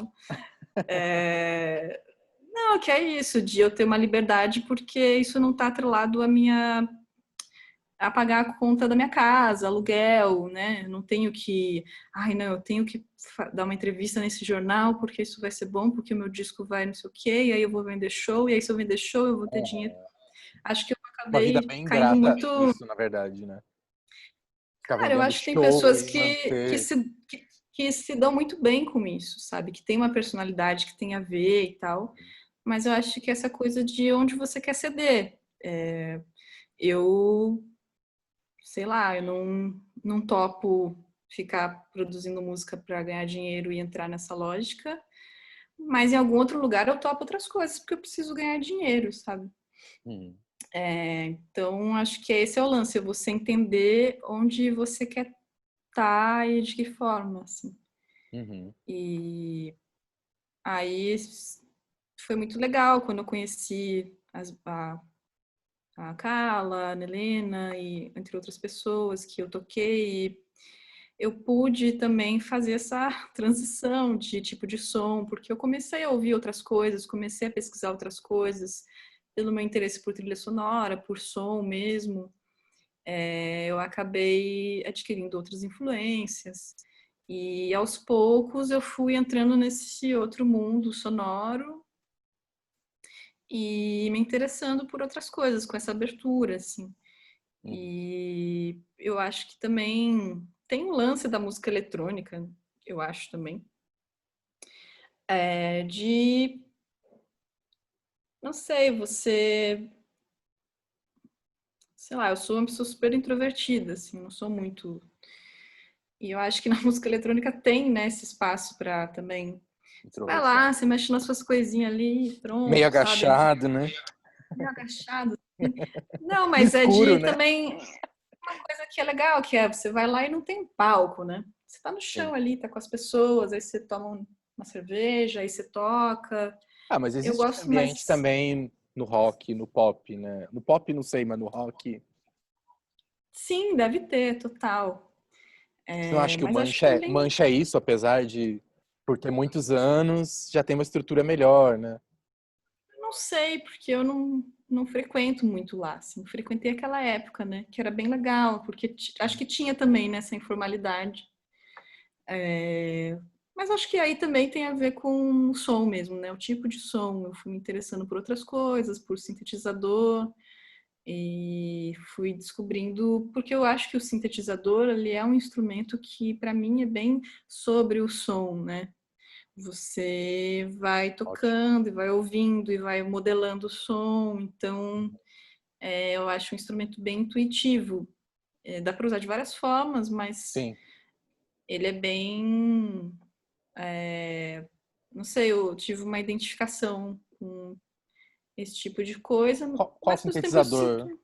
Não, que é isso, de eu ter uma liberdade, porque isso não está atrelado a pagar a conta da minha casa, aluguel, né? Não tenho que, ai, não, eu tenho que dar uma entrevista nesse jornal porque isso vai ser bom, porque o meu disco vai não sei o quê, e aí eu vou vender show, e aí se eu vender show eu vou ter dinheiro. Acho que eu Uma vida acabei bem caindo ingrata, muito. isso, na verdade, né? Ficar Cara, eu vendendo acho que tem show pessoas e manter. que se dão muito bem com isso, sabe? Que tem uma personalidade que tem a ver e tal. Mas eu acho que essa coisa de onde você quer ceder. Eu sei lá, eu não topo ficar produzindo música para ganhar dinheiro e entrar nessa lógica, mas em algum outro lugar eu topo outras coisas, porque eu preciso ganhar dinheiro, sabe? Hum, Então, acho que esse é o lance, é você entender onde você quer estar e de que forma, assim. uhum. E aí foi muito legal quando eu conheci a Carla, a Helena e entre outras pessoas que eu toquei. Eu pude também fazer essa transição de tipo de som, porque eu comecei a ouvir outras coisas, comecei a pesquisar outras coisas, pelo meu interesse por trilha sonora, por som mesmo, eu acabei adquirindo outras influências. E aos poucos eu fui entrando nesse outro mundo sonoro e me interessando por outras coisas, com essa abertura, assim. Uhum. E eu acho que também tem um lance da música eletrônica, eu acho também, de, não sei, sei lá, eu sou uma pessoa super introvertida, assim, não sou muito. E eu acho que na música eletrônica tem, né, esse espaço para também. Você vai Introversão. lá, você mexe nas suas coisinhas ali, Meio pronto, sabe? agachado, né? Meio agachado. Assim. Não, No mas é escuro, de né? também coisa que é legal, que é você vai lá e não tem um palco, né? Você tá no Sim. chão ali, tá com as pessoas, aí você toma uma cerveja, aí você toca. Ah, mas Eu existe esse gosto ambiente mais. também no rock, no pop, né? No pop não sei, mas no rock. Sim, deve ter, total. Você não acha que o Mas acho que Mancha também. Mancha é isso, apesar de por ter muitos anos, já tem uma estrutura melhor, né? Não sei, porque eu não frequento muito lá, assim. Frequentei aquela época, né? Que era bem legal, porque acho que tinha também nessa informalidade. Mas acho que aí também tem a ver com o som mesmo, né? O tipo de som. Eu fui me interessando por outras coisas, por sintetizador, e fui descobrindo, porque eu acho que o sintetizador, ele é um instrumento que, para mim, é bem sobre o som, né? Você vai Ótimo. tocando e vai ouvindo e vai modelando o som, então eu acho um instrumento bem intuitivo. Dá para usar de várias formas, mas Sim. ele é bem, não sei, eu tive uma identificação com esse tipo de coisa, Qual mas mesmo tempo eu sintetizador sinto.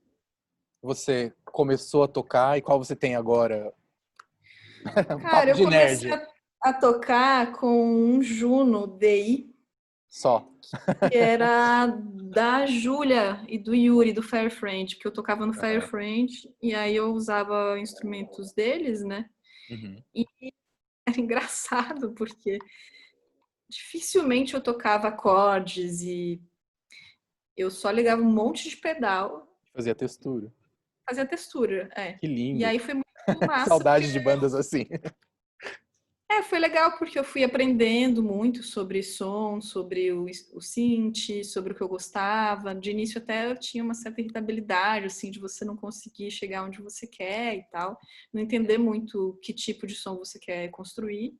você começou a tocar e qual você tem agora? Cara, Papo eu de comecei nerd. a tocar com um Juno DI, Só. que era da Júlia e do Yuri, do Fire Friend, que eu tocava no Fire Aham. Friend, e aí eu usava instrumentos deles, né? Uhum. E era engraçado, porque dificilmente eu tocava acordes e eu só ligava um monte de pedal, Fazia textura. fazia textura, Que E lindo. aí foi muito massa, porque Saudade de bandas assim. foi legal porque eu fui aprendendo muito sobre som, sobre o synth, sobre o que eu gostava. De início até eu tinha uma certa irritabilidade, assim, de você não conseguir chegar onde você quer e tal, não entender muito que tipo de som você quer construir.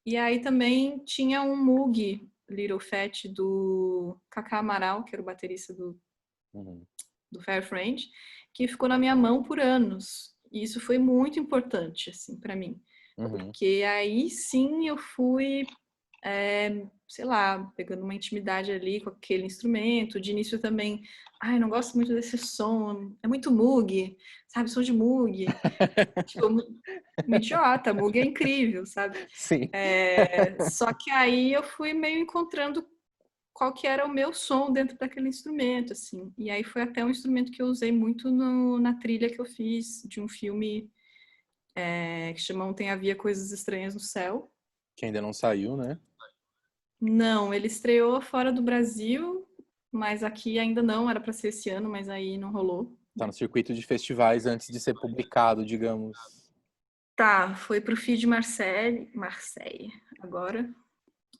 E aí também tinha um Moog Little Fat do Kaká Amaral, que era o baterista Uhum. do Fairfriend, que ficou na minha mão por anos. E isso foi muito importante, assim, para mim. Uhum. Porque aí sim eu fui, sei lá, pegando uma intimidade ali com aquele instrumento. De início eu também, ai, não gosto muito desse som, é muito Moog, sabe, som de Moog. Tipo, uma idiota, Moog é incrível, sabe? Sim. Só que aí eu fui meio encontrando qual que era o meu som dentro daquele instrumento, assim. E aí foi até um instrumento que eu usei muito na trilha que eu fiz de um filme que chama Ontem Havia Coisas Estranhas no Céu. Que ainda não saiu, né? Não, ele estreou fora do Brasil, mas aqui ainda não, era para ser esse ano, mas aí não rolou, Tá no né? circuito de festivais antes de ser publicado, digamos. Tá, foi pro FID Marseille agora,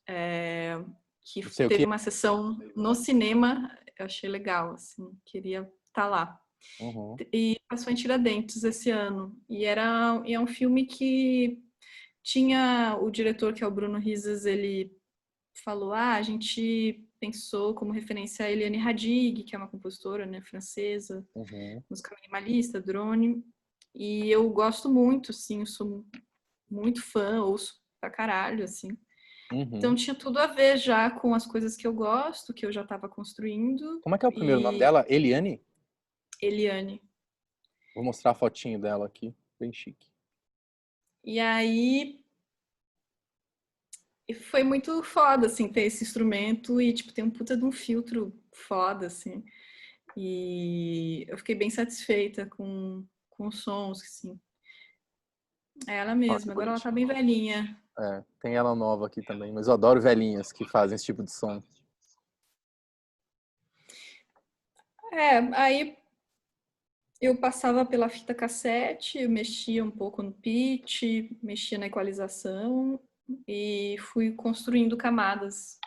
que Não sei o teve que. uma sessão no cinema, eu achei legal, assim, queria estar lá. Uhum. E passou em Tiradentes esse ano. E é um filme que tinha o diretor, que é o Bruno Risas, ele falou: a gente pensou como referência a Eliane Radig, que é uma compositora, né, francesa, Uhum. música minimalista, drone. E eu gosto muito, assim, eu sou muito fã, ouço pra caralho, assim. Então Uhum. tinha tudo a ver já com as coisas que eu gosto, que eu já estava construindo. Como é que é o primeiro nome E dela? Eliane? Eliane. Vou mostrar a fotinho dela aqui. Bem chique. E aí e foi muito foda, assim, ter esse instrumento e, tipo, tem um puta de um filtro foda, assim. E eu fiquei bem satisfeita com os sons, assim. É ela Olha que mesma, agora ela tá bonitinho. bem velhinha. É, tem ela nova aqui também, mas eu adoro velhinhas que fazem esse tipo de som. Aí eu passava pela fita cassete, eu mexia um pouco no pitch, mexia na equalização e fui construindo camadas.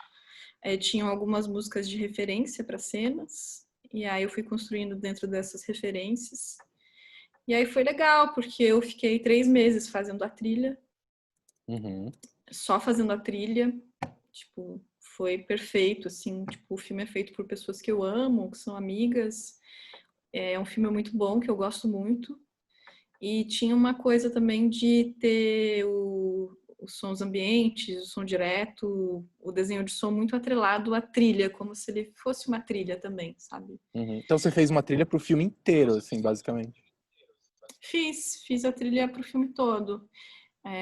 Tinham algumas músicas de referência para cenas, e aí eu fui construindo dentro dessas referências. E aí foi legal, porque eu fiquei 3 meses fazendo a trilha, Uhum. só fazendo a trilha. Tipo, foi perfeito, assim. Tipo, o filme é feito por pessoas que eu amo, que são amigas. É um filme muito bom, que eu gosto muito. E tinha uma coisa também de ter os sons ambientes, o som direto, o desenho de som muito atrelado à trilha, como se ele fosse uma trilha também, sabe? Uhum. Então você fez uma trilha pro filme inteiro, assim, basicamente. Fiz a trilha para o filme todo.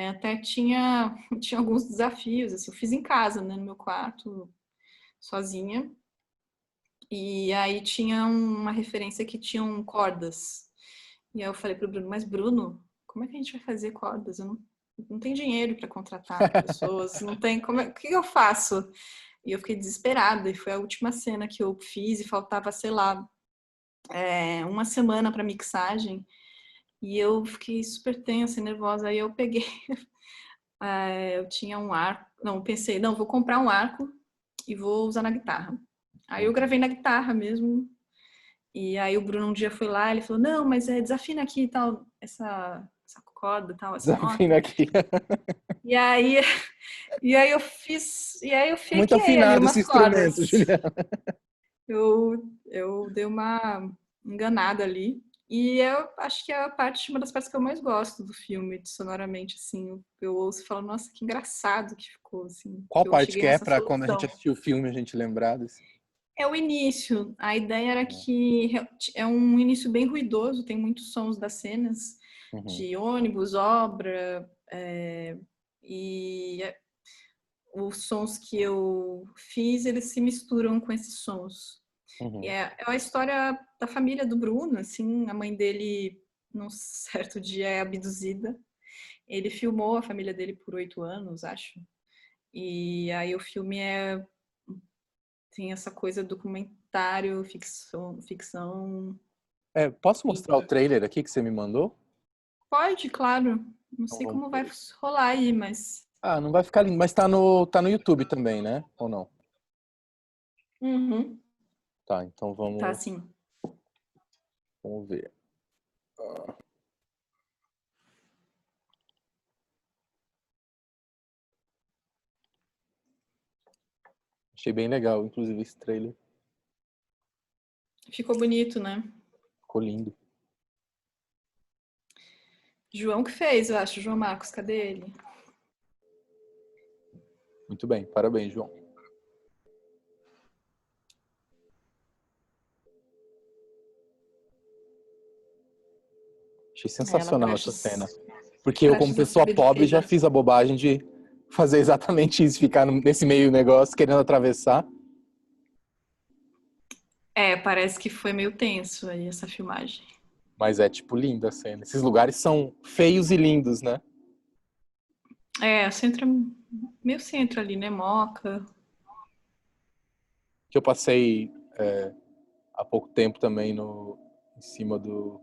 Até tinha alguns desafios, assim, eu fiz em casa, né, no meu quarto, sozinha. E aí tinha uma referência que tinham cordas. E aí eu falei pro Bruno, mas Bruno, como é que a gente vai fazer cordas? Eu não tem dinheiro para contratar pessoas, não tem como, o que eu faço? E eu fiquei desesperada, e foi a última cena que eu fiz e faltava, sei lá, uma semana para mixagem, e eu fiquei super tensa e nervosa. Aí eu peguei, eu tinha um arco, não, pensei, não, vou comprar um arco e vou usar na guitarra. Aí eu gravei na guitarra mesmo, e aí o Bruno um dia foi lá, ele falou, não, mas desafina aqui e tal, essa corda, tal, essa Desafina nota. aqui. E aí, e aí eu fiz, e aí eu Muito fiquei ali afinado esse umas instrumento, cordas. Juliana. Eu dei uma enganada ali. E eu acho que é uma das partes que eu mais gosto do filme, sonoramente, assim. Eu ouço e falo, nossa, que engraçado que ficou, assim, Qual que eu parte cheguei que é nessa pra quando a gente solução. assistir o filme a gente lembrar desse? É o início. A ideia era que é um início bem ruidoso, tem muitos sons das cenas Uhum, de ônibus, obra, e os sons que eu fiz, eles se misturam com esses sons. E uhum. é a história da família do Bruno, assim, a mãe dele, num certo dia, é abduzida. Ele filmou a família dele por 8 anos, acho. E aí o filme tem essa coisa documentário, ficção. Posso E mostrar o trailer aqui que você me mandou? pode, claro. Não Então sei vamos como vai ver. rolar aí, mas. Ah, não vai ficar lindo, mas tá no YouTube também, né? Ou não? Uhum. Tá, então Tá vamos, assim. vamos ver. Achei bem legal, inclusive, esse trailer. Ficou bonito, né? Ficou lindo. João que fez, eu acho. João Marcos, cadê ele? Muito bem, parabéns, João. Achei Ela sensacional essa cena. prestes, Porque eu, como prestes a pessoa subir de pobre, já peso. fiz a bobagem de fazer exatamente isso, ficar nesse meio negócio, querendo atravessar. Parece que foi meio tenso aí essa filmagem. Mas é, tipo, linda a cena. Esses lugares são feios e lindos, né? Centro, meio centro ali, né? Moca. Que eu passei há pouco tempo também em cima do...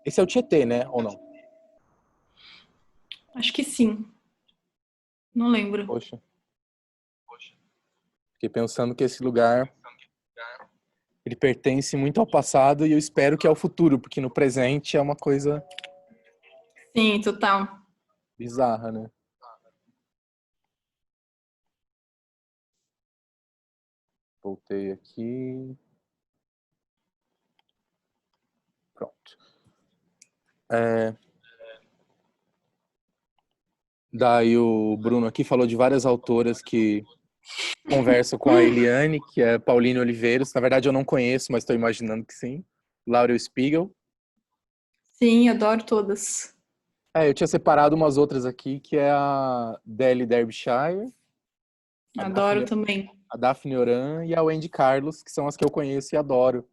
Esse é o Tietê, né? Ou não? Acho que sim. Não lembro. Poxa. Fiquei pensando que esse lugar, ele pertence muito ao passado e eu espero que ao futuro, porque no presente é uma coisa Sim, total. bizarra, né? Voltei aqui. Pronto. Daí o Bruno aqui falou de várias autoras que conversam com a Eliane, que é Pauline Oliveiros. Na verdade eu não conheço, mas estou imaginando que sim. Laura Spiegel. Sim, adoro todas. Eu tinha separado umas outras aqui, que é a Delly Derbyshire, a Adoro Daphne, também. a Daphne Oran e a Wendy Carlos, que são as que eu conheço e adoro.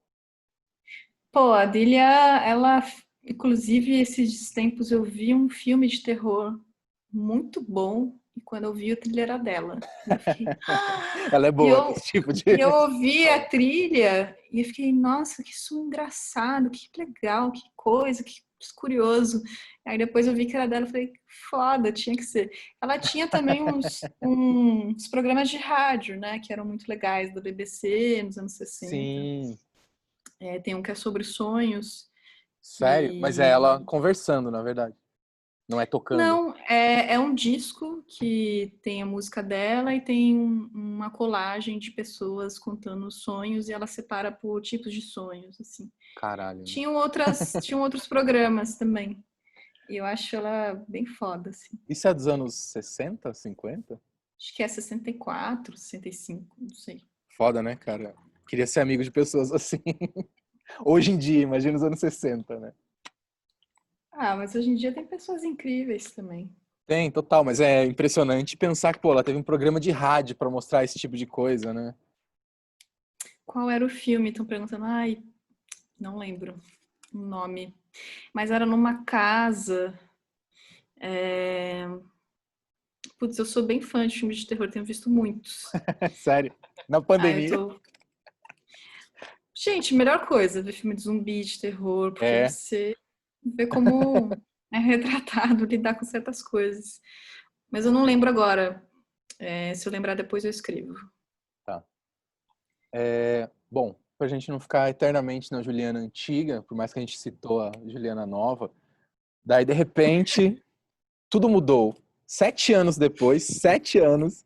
Pô, a Dília, ela, inclusive, esses tempos eu vi um filme de terror muito bom. E quando eu vi, a trilha era dela. E eu fiquei. Ela é E boa eu, nesse tipo de... e eu ouvi a trilha e eu fiquei, nossa, que som engraçado, que legal, que coisa, que curioso. Aí depois eu vi que era dela e falei, foda, tinha que ser. Ela tinha também uns programas de rádio, né, que eram muito legais, da BBC, nos anos 60. Sim, Tem um que é sobre sonhos. sério? Mas é ela E conversando, na verdade. Não é tocando. não, é um disco que tem a música dela e tem uma colagem de pessoas contando sonhos e ela separa por tipos de sonhos, assim. Caralho, né? Tinham outros programas também. E eu acho ela bem foda, assim. Isso é dos anos 60, 50? Acho que é 64, 65, não sei. Foda, né, cara? Queria ser amigo de pessoas assim. Hoje em dia, imagina os anos 60, né? Ah, mas hoje em dia tem pessoas incríveis também. Tem, total, mas é impressionante pensar que, pô, ela teve um programa de rádio pra mostrar esse tipo de coisa, né? Qual era o filme? Estão perguntando. Ai, não lembro o nome. Mas era numa casa. É... Putz, eu sou bem fã de filmes de terror, tenho visto muitos. Sério? Na Ah, eu pandemia? tô... Gente, melhor coisa, ver filme de zumbi, de terror, porque É, você vê como é retratado lidar com certas coisas. Mas eu não lembro agora. Se eu lembrar depois, eu escrevo. tá. Bom, pra gente não ficar eternamente na Juliana antiga, por mais que a gente citou a Juliana nova, daí de repente tudo mudou. 7 anos depois, 7 anos,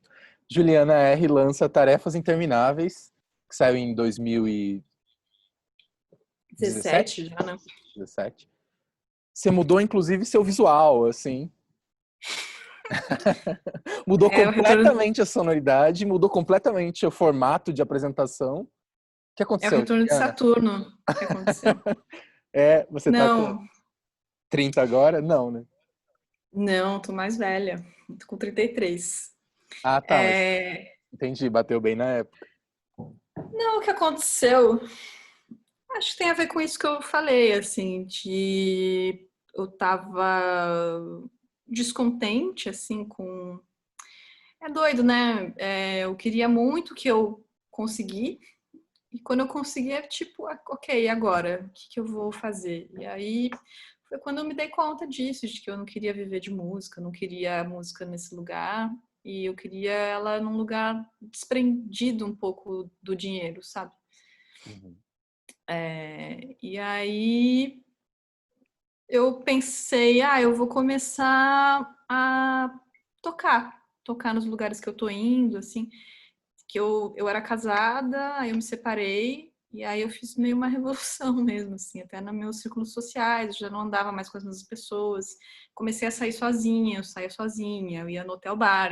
Juliana R. lança Tarefas Intermináveis, que saiu em 2017. 17 já, né? 17. Você mudou, inclusive, seu visual, assim. Mudou É o retorno, completamente a sonoridade, mudou completamente o formato de apresentação. O que é o aconteceu, retorno de Juliana? Saturno que aconteceu. Você tá com Não, 30 agora? Não, né? não, tô mais velha. Tô com 33. Ah, tá, mas entendi, bateu bem na época. Não, o que aconteceu? Acho que tem a ver com isso que eu falei, assim, de eu tava descontente, assim, com. É doido, né? Eu queria muito que eu consegui, e quando eu consegui, é tipo, ok, e agora? O que eu vou fazer? E aí foi quando eu me dei conta disso, de que eu não queria viver de música, não queria a música nesse lugar, e eu queria ela num lugar desprendido um pouco do dinheiro, sabe? Uhum. E aí eu pensei, eu vou começar a tocar nos lugares que eu tô indo, assim, que eu era casada, aí eu me separei, e aí eu fiz meio uma revolução mesmo, assim, até nos meus círculos sociais, eu já não andava mais com as mesmas pessoas, comecei a sair sozinha, eu saía sozinha, eu ia no hotel bar,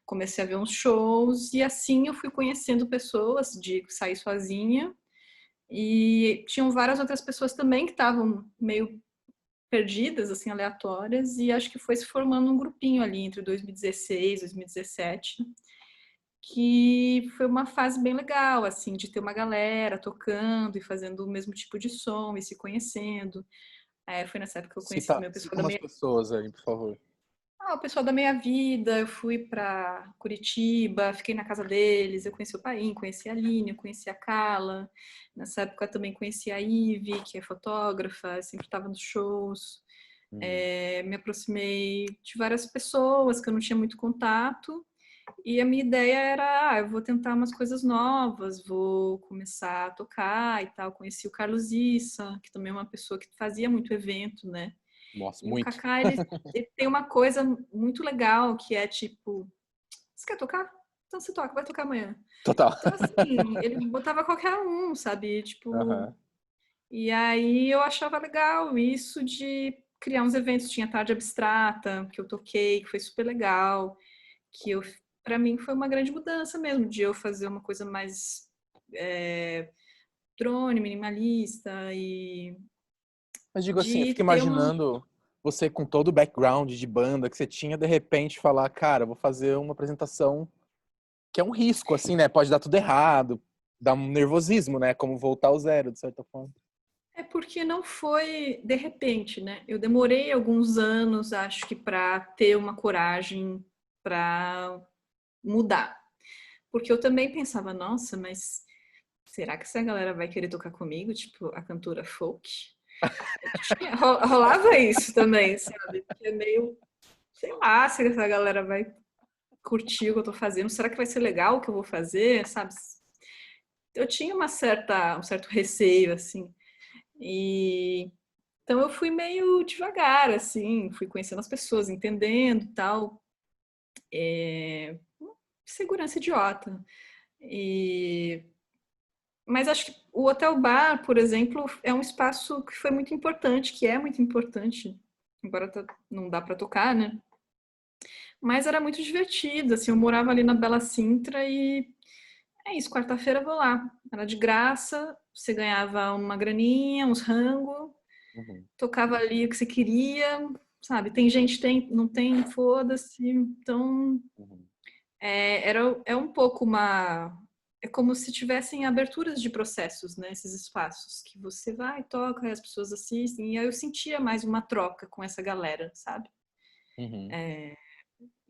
comecei a ver uns shows, e assim eu fui conhecendo pessoas de sair sozinha, e tinham várias outras pessoas também que estavam meio perdidas, assim, aleatórias, e acho que foi se formando um grupinho ali entre 2016 e 2017, que foi uma fase bem legal, assim, de ter uma galera tocando e fazendo o mesmo tipo de som e se conhecendo. Foi nessa época que eu conheci também Cita umas pessoas aí, por favor. o pessoal da meia vida. Eu fui para Curitiba, fiquei na casa deles, eu conheci o Paim, conheci a Aline, eu conheci a Carla. Nessa época também conheci a Ive, que é fotógrafa, sempre estava nos shows. Uhum. Me aproximei de várias pessoas que eu não tinha muito contato. E a minha ideia era, eu vou tentar umas coisas novas, vou começar a tocar e tal. Conheci o Carlos Issa, que também é uma pessoa que fazia muito evento, né? Nossa, E o muito. Kaká, ele tem uma coisa muito legal, que é tipo, você quer tocar? Então você toca, vai tocar amanhã. Total. Então, assim, ele botava qualquer um, sabe? Tipo, Aham. e aí eu achava legal isso de criar uns eventos. Tinha Tarde Abstrata, que eu toquei, que foi super legal, que eu, para mim foi uma grande mudança mesmo, de eu fazer uma coisa mais drone, minimalista e Mas digo assim, eu fico de ter uma. imaginando você com todo o background de banda que você tinha, de repente falar, cara, vou fazer uma apresentação que é um risco, assim, né? Pode dar tudo errado, dá um nervosismo, né? Como voltar ao zero, de certa forma. É porque não foi de repente, né? Eu demorei alguns anos, acho que, para ter uma coragem para mudar. Porque eu também pensava, nossa, mas será que essa galera vai querer tocar comigo? Tipo, a cantora folk? Rolava isso também, sabe? Porque é meio, sei lá, se essa galera vai curtir o que eu tô fazendo. Será que vai ser legal o que eu vou fazer, sabe? Eu tinha um certo receio, assim. E então eu fui meio devagar, assim, fui conhecendo as pessoas, entendendo e tal. Segurança idiota. E... Mas acho que o Hotel Bar, por exemplo, é um espaço que foi muito importante, que é muito importante. Agora não dá para tocar, né? Mas era muito divertido, assim, eu morava ali na Bela Sintra e é isso, quarta-feira eu vou lá. Era de graça, você ganhava uma graninha, uns rango, Uhum, tocava ali o que você queria, sabe? Tem gente, tem, não tem, foda-se. Então, uhum. é um pouco uma. É como se tivessem aberturas de processos, né? Esses espaços que você vai, toca, e as pessoas assistem. E aí eu sentia mais uma troca com essa galera, sabe? Uhum.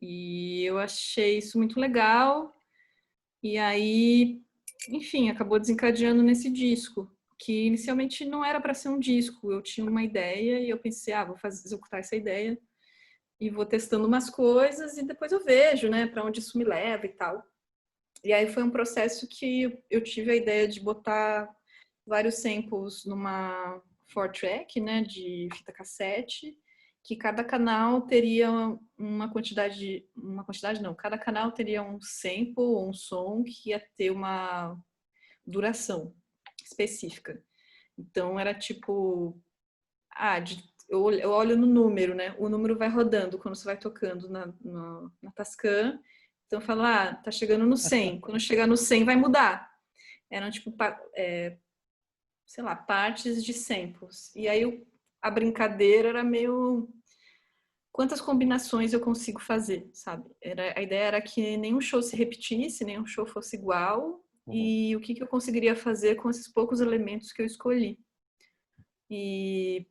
E eu achei isso muito legal. E aí, enfim, acabou desencadeando nesse disco, que inicialmente não era para ser um disco. Eu tinha uma ideia e eu pensei, vou executar essa ideia e vou testando umas coisas e depois eu vejo, né, para onde isso me leva e tal. E aí foi um processo que eu tive a ideia de botar vários samples numa 4-track, né, de fita cassete, que cada canal teria uma quantidade não, cada canal teria um sample ou um som que ia ter uma duração específica. Então era tipo, eu olho no número, né? O número vai rodando quando você vai tocando na Tascam. Então eu falo, tá chegando no 100. Quando chegar no 100 vai mudar. Eram tipo, sei lá, partes de samples. E aí a brincadeira era meio quantas combinações eu consigo fazer, sabe? A ideia era que nenhum show se repetisse, nenhum show fosse igual, Uhum. e o que eu conseguiria fazer com esses poucos elementos que eu escolhi. E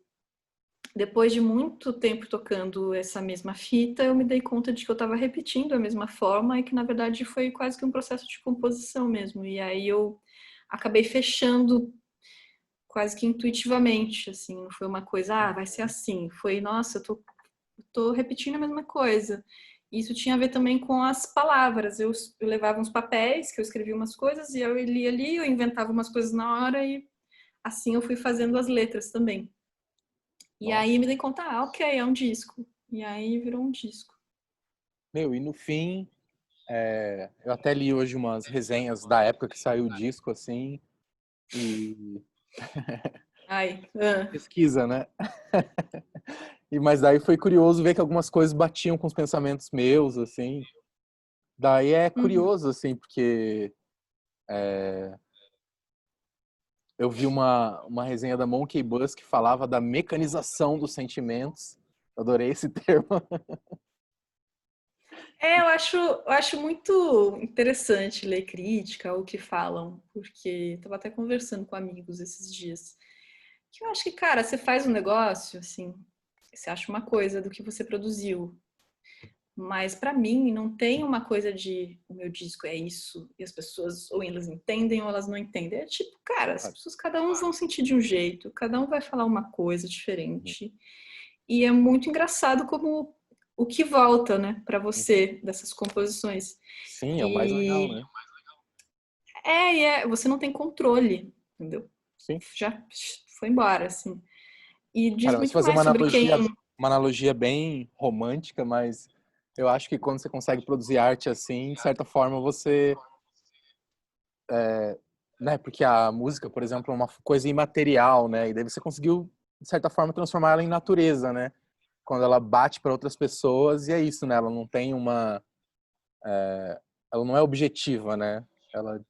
depois de muito tempo tocando essa mesma fita, eu me dei conta de que eu estava repetindo a mesma forma e que, na verdade, foi quase que um processo de composição mesmo. E aí eu acabei fechando quase que intuitivamente, assim, não foi uma coisa, vai ser assim. Foi, nossa, eu tô repetindo a mesma coisa. Isso tinha a ver também com as palavras. Eu levava uns papéis que eu escrevia umas coisas e eu lia ali, eu inventava umas coisas na hora e assim eu fui fazendo as letras também. E aí Nossa. me dei conta, ok, é um disco. E aí virou um disco. Meu, e no fim, eu até li hoje umas resenhas da época que saiu o disco, assim, e Ai, pesquisa, né? Mas daí foi curioso ver que algumas coisas batiam com os pensamentos meus, assim. Daí é uhum. curioso, assim, porque eu vi uma resenha da Monkey Bus que falava da mecanização dos sentimentos. Adorei esse termo. Eu acho muito interessante ler crítica, o que falam, porque estava até conversando com amigos esses dias. Que eu acho que, cara, você faz um negócio, assim, você acha uma coisa do que você produziu. Mas para mim não tem uma coisa de o meu disco é isso e as pessoas ou elas entendem ou elas não entendem. É tipo, cara, as pessoas cada um vão sentir de um jeito, cada um vai falar uma coisa diferente. E é muito engraçado como o que volta, né, para você dessas composições. Sim, é o mais legal, E né? você não tem controle, entendeu? Sim. Já foi embora, assim. E diz Cara, mas muito fazer mais sobre quem. uma analogia bem romântica, mas eu acho que quando você consegue produzir arte assim, de certa forma você, né, porque a música, por exemplo, é uma coisa imaterial, né? E daí você conseguiu, de certa forma, transformar ela em natureza, né? Quando ela bate para outras pessoas, e é isso, né? Ela não tem ela não é objetiva, né? Ela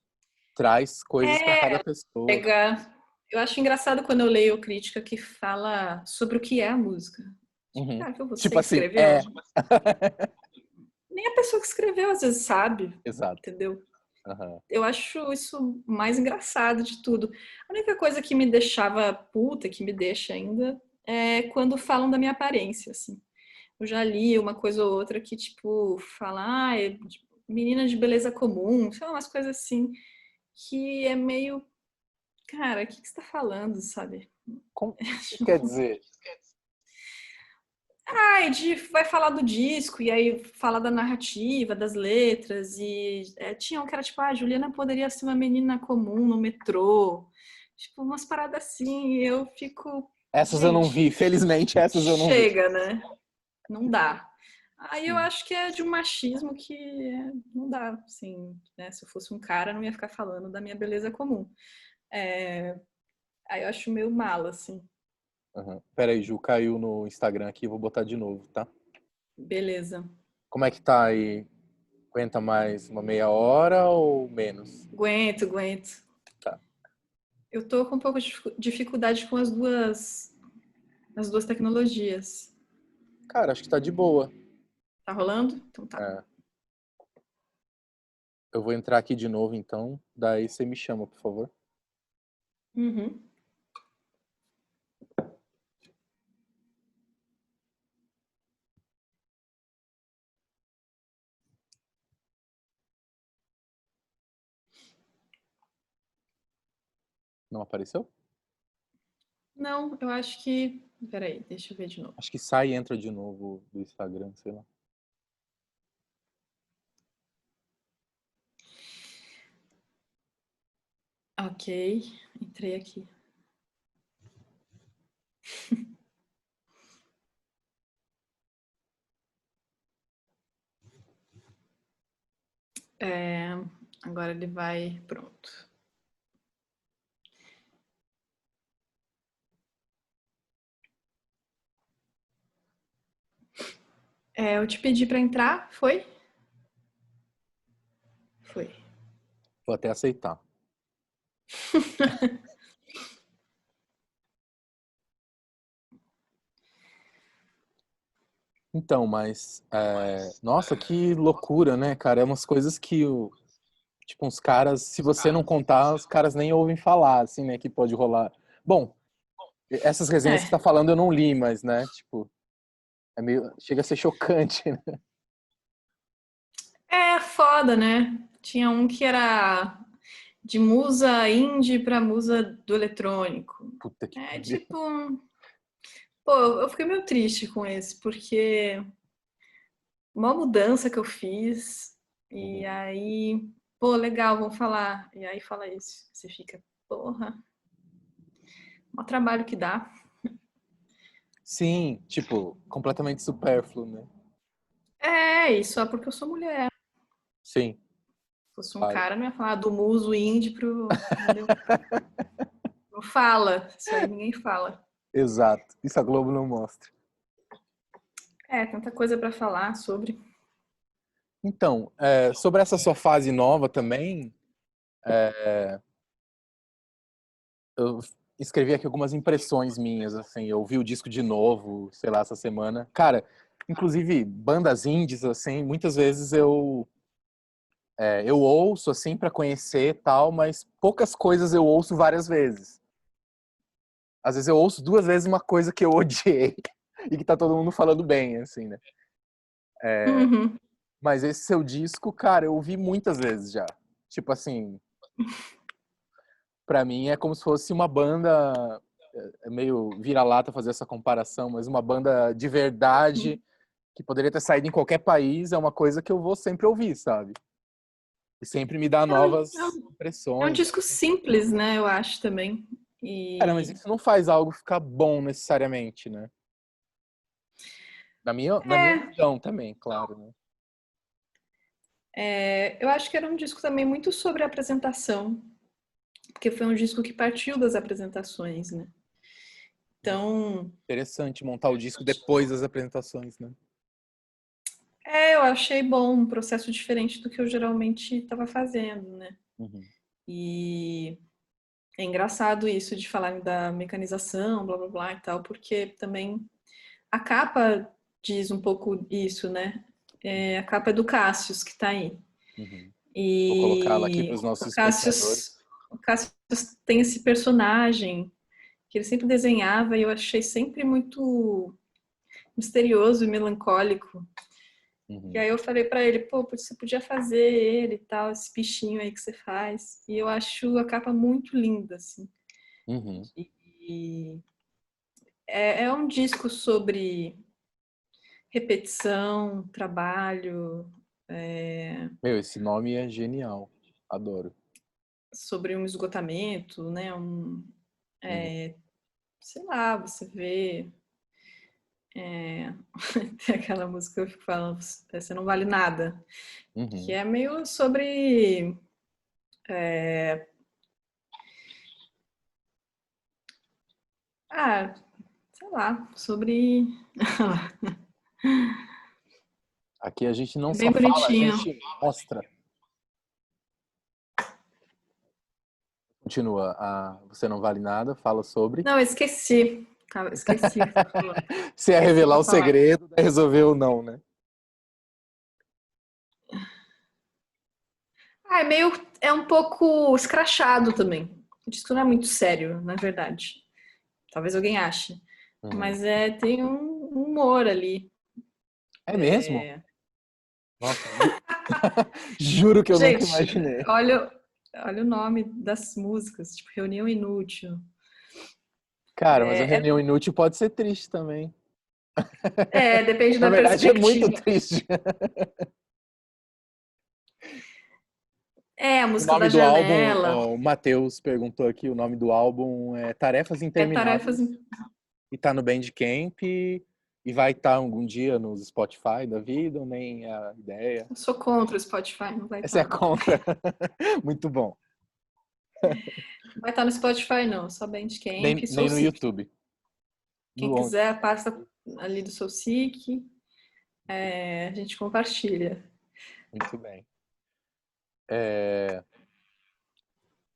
traz coisas para cada pessoa. Pega. Eu acho engraçado quando eu leio crítica que fala sobre o que é a música. Tipo, Uhum. cara, foi você Tipo que assim, escreveu? Nem a pessoa que escreveu às vezes sabe, Exato. entendeu? Aham. Eu acho isso mais engraçado de tudo. A única coisa que me deixava puta, que me deixa ainda, é quando falam da minha aparência, assim. Eu já li uma coisa ou outra que, tipo, fala, menina de beleza comum, sei lá, umas coisas assim, que é meio, cara, o que você tá falando, sabe? Como que quer dizer? Vai falar do disco, e aí fala da narrativa, das letras, e tinha um que era tipo, a Juliana poderia ser uma menina comum no metrô, tipo, umas paradas assim, e eu fico, Essas eu não vi, gente, felizmente essas eu não vi. chega, né? Não dá. Aí eu Sim. acho que é de um machismo que não dá, assim, né? Se eu fosse um cara, não ia ficar falando da minha beleza comum. Aí eu acho meio mala, assim. Aham. Pera aí, Ju, caiu no Instagram aqui, vou botar de novo, tá? Beleza. Como é que tá aí? Aguenta mais uma meia hora ou menos? Aguento, aguento. Tá. Eu tô com um pouco de dificuldade com as duas tecnologias. Cara, acho que tá de boa. Tá rolando? Então tá. É. Eu vou entrar aqui de novo, então. Daí você me chama, por favor. Uhum. Não apareceu? Não, eu acho que... Peraí, deixa eu ver de novo. Acho que sai e entra de novo do Instagram, sei lá. Ok, entrei aqui. Agora ele vai... Pronto. Eu te pedi para entrar, foi? Foi. Vou até aceitar. Então, mas... nossa, que loucura, né, cara? É umas coisas que tipo, uns caras... Se você não contar, os caras nem ouvem falar, assim, né? Que pode rolar. Bom, essas resenhas que você tá falando eu não li, mas, né? Tipo, chega a ser chocante, né? É foda, né? Tinha um que era de musa indie para musa do eletrônico. Puta que É pariu. tipo... Pô, eu fiquei meio triste com esse, porque uma mudança que eu fiz, e Uhum. aí, pô, legal, vamos falar. E aí fala isso. Você fica, porra, o trabalho que dá. Sim, tipo, completamente supérfluo, né? E só porque eu sou mulher. Sim, Se fosse um claro. cara, não ia falar do muso indie pro. Entendeu? Não fala. Isso aí ninguém fala. Exato. Isso a Globo não mostra. Tanta coisa para falar sobre. Então, sobre essa sua fase nova também, eu escrevi aqui algumas impressões minhas, assim, eu ouvi o disco de novo, sei lá, essa semana. Cara, inclusive bandas indies, assim, muitas vezes eu ouço, assim, pra conhecer e tal, mas poucas coisas eu ouço várias vezes. Às vezes eu ouço duas vezes uma coisa que eu odiei e que tá todo mundo falando bem, assim, né? Uhum. Mas esse seu disco, cara, eu ouvi muitas vezes já. Tipo assim, pra mim é como se fosse uma banda, é meio vira-lata fazer essa comparação, mas uma banda de verdade que poderia ter saído em qualquer país é uma coisa que eu vou sempre ouvir, sabe? E sempre me dá É um, é novas um, é um impressões. disco simples, né? Eu acho também. Cara, mas E isso não faz algo ficar bom necessariamente, né? Na minha visão também, claro, né? eu acho que era um disco também muito sobre a apresentação, porque foi um disco que partiu das apresentações, né? Então, Interessante montar o disco depois das apresentações, né? eu achei bom, um processo diferente do que eu geralmente estava fazendo, né? Uhum. E é engraçado isso de falar da mecanização, blá blá blá e tal, porque também a capa diz um pouco isso, né? A capa é do Cassius, que tá aí. Uhum. Vou colocá-la aqui E para os nossos o espectadores. Cassius, o Cassius tem esse personagem que ele sempre desenhava e eu achei sempre muito misterioso e melancólico. E Uhum. aí eu falei para ele, pô, você podia fazer ele e tal, esse bichinho aí que você faz. E eu acho a capa muito linda, assim. Uhum. E é um disco sobre repetição, trabalho, Meu, esse nome é genial. Adoro. sobre um esgotamento, né? Uhum. Sei lá, você vê. Tem aquela música que eu fico falando, você não vale nada. Que Uhum. é meio sobre. Ah, sei lá, sobre. Aqui a gente não É só bem fala, a bonitinho. gente mostra. Continua. Você não vale nada, fala sobre. Não, eu esqueci. Tá, esqueci o que eu tava falando. Se é Esqueci revelar pra o falar. segredo, daí resolver ou não, né? É meio. É um pouco escrachado também. O disco não é muito sério, na verdade. Talvez alguém ache. Uhum. Mas tem um humor ali. É mesmo? Nossa, juro que eu nunca Gente, imaginei. olha. olha o nome das músicas, tipo Reunião Inútil. Cara, mas a reunião inútil pode ser triste também. Depende Na da verdade, é muito perspectiva. triste. A O música nome da do álbum, janela. ó, o Matheus perguntou aqui, o nome do álbum é Tarefas É tarefas. Intermináveis. E tá no Bandcamp e vai estar algum dia nos Spotify da vida, ou nem a ideia. Eu sou contra o Spotify, não vai Essa é a estar. conta. Muito bom. Não vai estar no Spotify, não. Só Bandcamp, Nem no SoulSeek. YouTube. Quem No onde? quiser, passa ali do SoulSeek. A gente compartilha. Muito bem.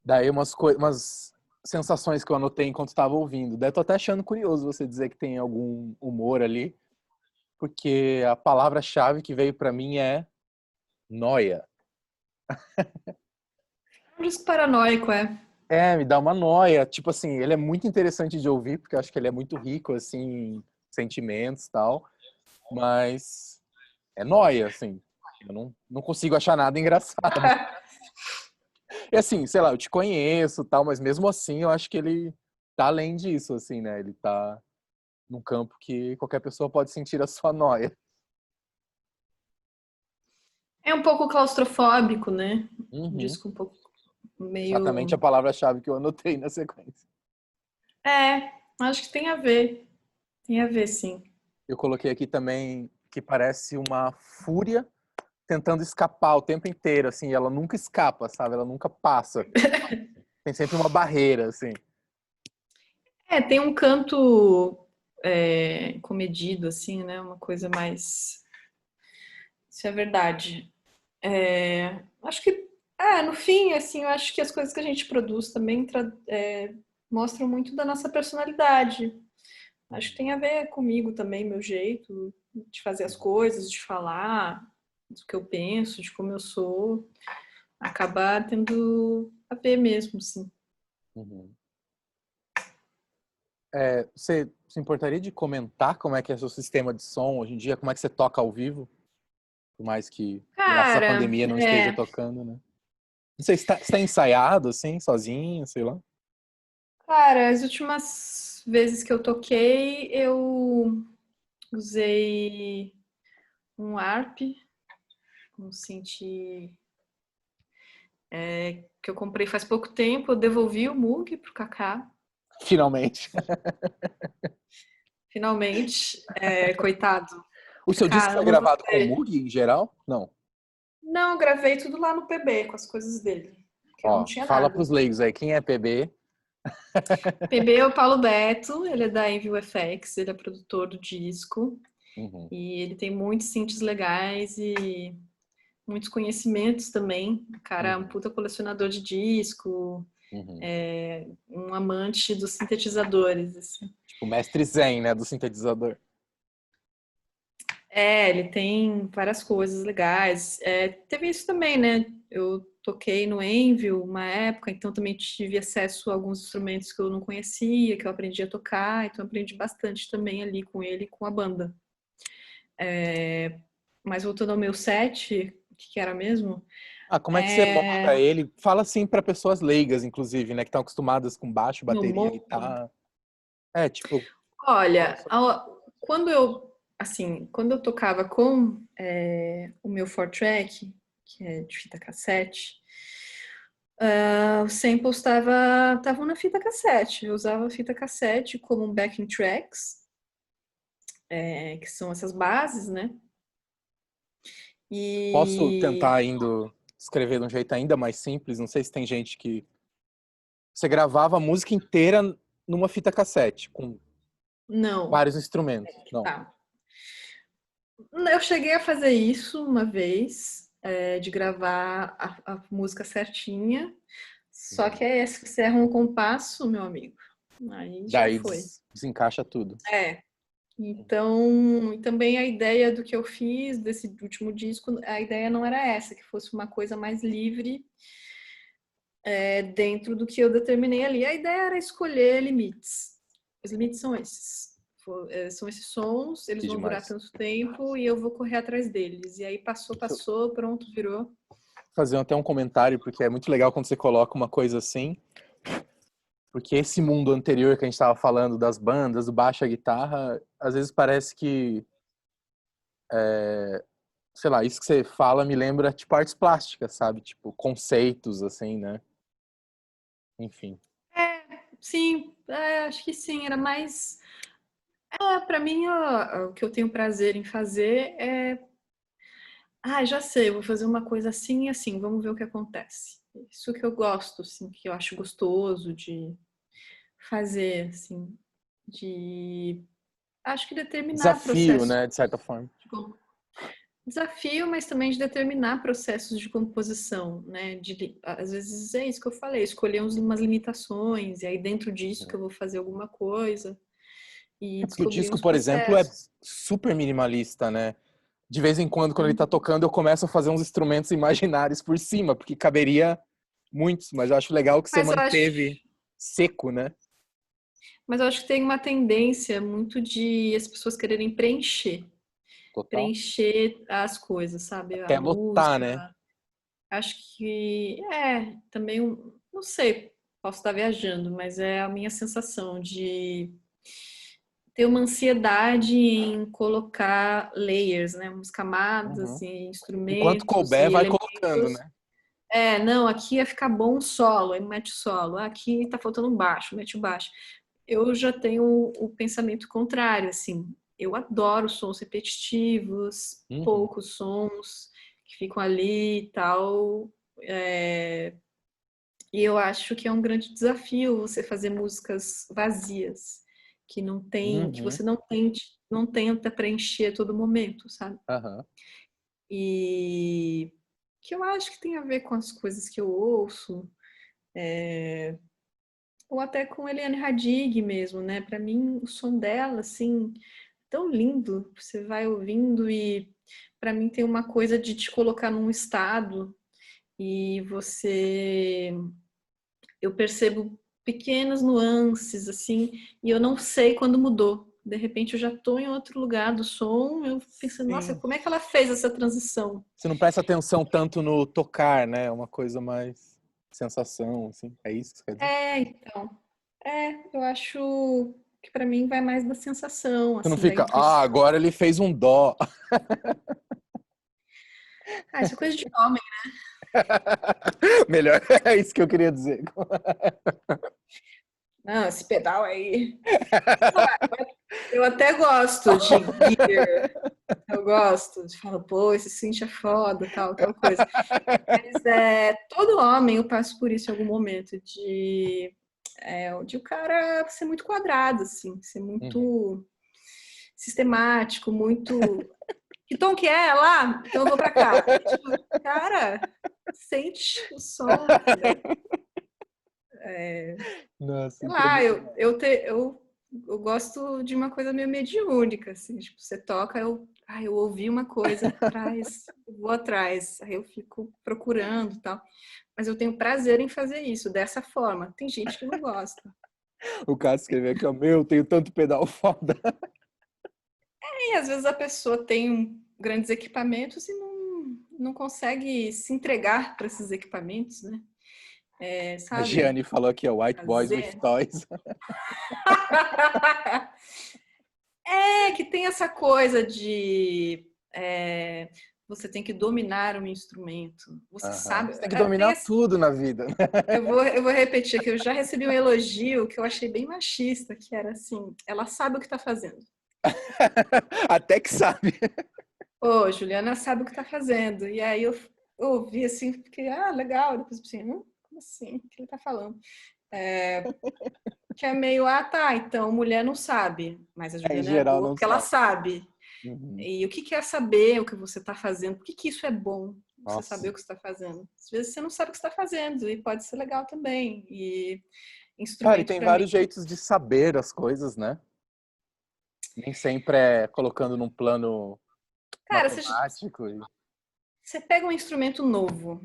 Daí umas sensações que eu anotei enquanto estava ouvindo. Daí eu tô até achando curioso você dizer que tem algum humor ali, porque a palavra-chave que veio para mim é noia. É um disco paranoico, é. Me dá uma noia. Tipo assim, ele é muito interessante de ouvir, porque eu acho que ele é muito rico, assim, em sentimentos e tal. Mas é noia, assim. Eu não consigo achar nada engraçado. E assim, sei lá, eu te conheço tal, mas mesmo assim eu acho que ele tá além disso, assim, né? Ele tá num campo que qualquer pessoa pode sentir a sua noia. É um pouco claustrofóbico, né? Um Uhum. disco um pouco Exatamente a meio. palavra-chave que eu anotei na sequência. Acho que tem a ver. Tem a ver, sim. Eu coloquei aqui também que parece uma fúria tentando escapar o tempo inteiro, assim, ela nunca escapa, sabe? Ela nunca passa. Tem sempre uma barreira, assim. Tem um canto comedido, assim, né? Uma coisa mais. Isso é verdade. Acho que, no fim, assim, eu acho que as coisas que a gente produz também mostram muito da nossa personalidade. Acho que tem a ver comigo também, meu jeito de fazer as coisas, de falar, do que eu penso, de como eu sou. Acabar tendo a ver mesmo, sim. Uhum. Você se importaria de comentar como é que é o seu sistema de som hoje em dia? Como é que você toca ao vivo? Por mais que, graças à Cara, pandemia, não esteja tocando, né? Não sei, você tá ensaiado, assim, sozinho, sei lá? as últimas vezes que eu toquei, eu usei um harp, um synth que eu comprei faz pouco tempo. Eu devolvi o Moog pro Kaká, Finalmente. finalmente. Coitado. O seu disco Kaká, foi amo gravado com você. Moog em geral? Não. Não, eu gravei tudo lá no PB, com as coisas dele. Porque eu não Ó, tinha fala nada. pros leigos aí, quem é PB? PB é o Paulo Beto, ele é da Envy FX, ele é produtor do disco. Uhum, E ele tem muitos synths legais e muitos conhecimentos também. O cara é um uhum, puta colecionador de disco, uhum. um amante dos sintetizadores, assim. Tipo, mestre Zen, né, do sintetizador. Ele tem várias coisas legais. Teve isso também, né? Eu toquei no Envio uma época, então também tive acesso a alguns instrumentos que eu não conhecia, que eu aprendi a tocar, então aprendi bastante também ali com ele, com a banda. Mas voltando ao meu set, o que era mesmo? Ah, como é que você monta ele? Fala assim para pessoas leigas, inclusive, né, que estão acostumadas com baixo, No bateria, monto. guitarra. Tipo, fala Olha, sobre. quando eu tocava com o meu four track, que é de fita cassete, os samples estavam na fita cassete. Eu usava a fita cassete como um backing tracks, que são essas bases, né? Posso E tentar indo escrever de um jeito ainda mais simples? Não sei se tem gente que você gravava a música inteira numa fita cassete com não, vários instrumentos. Não. tá. Eu cheguei a fazer isso uma vez, de gravar a música certinha. Só Uhum. que se você erra um compasso, meu amigo, aí já Daí foi. desencaixa tudo. É. Então, e também a ideia do que eu fiz desse último disco, a ideia não era essa, que fosse uma coisa mais livre, dentro do que eu determinei ali. A ideia era escolher limites. Os limites são esses. São esses sons, eles Que vão durar demais. tanto tempo e eu vou correr atrás deles. E aí passou, pronto, virou. fazer até um comentário, porque é muito legal quando você coloca uma coisa assim, porque esse mundo anterior que a gente estava falando das bandas, do baixo, a guitarra, às vezes parece que, sei lá, isso que você fala me lembra, tipo, artes plásticas, sabe? Tipo, conceitos, assim, né? Enfim. Sim, acho que sim, era mais... para mim, o que eu tenho prazer em fazer é... já sei, eu vou fazer uma coisa assim e assim, vamos ver o que acontece. Isso que eu gosto, assim, que eu acho gostoso de fazer, assim, de... Acho que determinar Desafio, processos né, de certa forma. desafio, mas também de determinar processos de composição, né? Às vezes é isso que eu falei, escolher umas limitações, e aí dentro disso que eu vou fazer alguma coisa e É porque o descobrir disco, uns por exemplo, é processos. super minimalista, né? De vez em quando ele tá Uhum. tocando, eu começo a fazer uns instrumentos imaginários por cima, porque caberia muitos, mas eu acho legal que você Mas eu acho, manteve seco, né? mas eu acho que tem uma tendência muito de as pessoas quererem Total. preencher as coisas, sabe? A Até lotar, música. né? Acho que também, não sei, posso estar viajando, mas é a minha sensação de ter uma ansiedade em colocar layers, né? Umas camadas Uhum. e Enquanto instrumentos couber, e vai colocando, elementos. né? Não, aqui ia ficar bom o solo, aí mete o solo. Aqui tá faltando um baixo, mete o baixo. Eu já tenho o pensamento contrário, assim. Eu adoro sons repetitivos, Uhum. poucos sons que ficam ali e tal. E eu acho que é um grande desafio você fazer músicas vazias, que Uhum. você não tenta preencher a todo momento, sabe? Aham. E que eu acho que tem a ver com as coisas que eu ouço, ou até com Eliane Radig mesmo, né? Para mim, o som dela, assim, tão lindo. Você vai ouvindo e para mim tem uma coisa de te colocar num estado e eu percebo pequenas nuances assim, e eu não sei quando mudou. De repente eu já estou em outro lugar do som, eu pensando, nossa, Sim. como é que ela fez essa transição? Você não presta atenção tanto no tocar, né? É uma coisa mais sensação, assim. É isso que você quer dizer? Então, eu acho que para mim vai mais da sensação, Você não assim, da fica, intuição. agora ele fez um dó. Isso é coisa de homem. Melhor, é isso que eu queria dizer. Não, esse pedal aí. Eu até gosto de gear, eu gosto, de falar, pô, esse synth é foda, tal coisa. Mas todo homem, eu passo por isso em algum momento, de o cara ser muito quadrado, assim, ser Uhum. muito sistemático, muito. Que tom que é lá? Então eu vou pra cá. E, tipo, cara, sente o som, entendeu? Nossa, Sei lá, entendo. eu gosto de uma coisa meio mediúnica, assim, tipo, você toca, eu ouvi uma coisa atrás, eu vou atrás, aí eu fico procurando e tal. Mas eu tenho prazer em fazer isso dessa forma. Tem gente que não gosta. O cara escreveu aqui, ó, meu, tenho tanto pedal foda. E às vezes a pessoa tem grandes equipamentos e não consegue se entregar para esses equipamentos, né? A Sabe? Giane falou aqui, ó, White Boys with Fazer. Toys. Que tem essa coisa de você tem que dominar um instrumento. Você Aham. sabe. Você tem que dominar tudo na vida, né? Eu vou repetir que eu já recebi um elogio que eu achei bem machista, que era assim, ela sabe o que está fazendo. Até que sabe. Ô, Juliana sabe o que está fazendo. E aí eu ouvi assim, fiquei, legal. Depois assim, como assim? O que ele está falando? Que é meio, tá, então mulher não sabe, mas a É, em Juliana é geral boa não porque ela sabe. sabe. Uhum. E o que que é saber o que você está fazendo? Por que que isso é bom? Você saber Nossa. o que você está fazendo. Às vezes você não sabe o que está fazendo e pode ser legal também. E Cara, e instrumento tem para mim. vários jeitos de saber as coisas, né? Nem sempre é colocando num plano Cara, matemático. você pega um instrumento novo,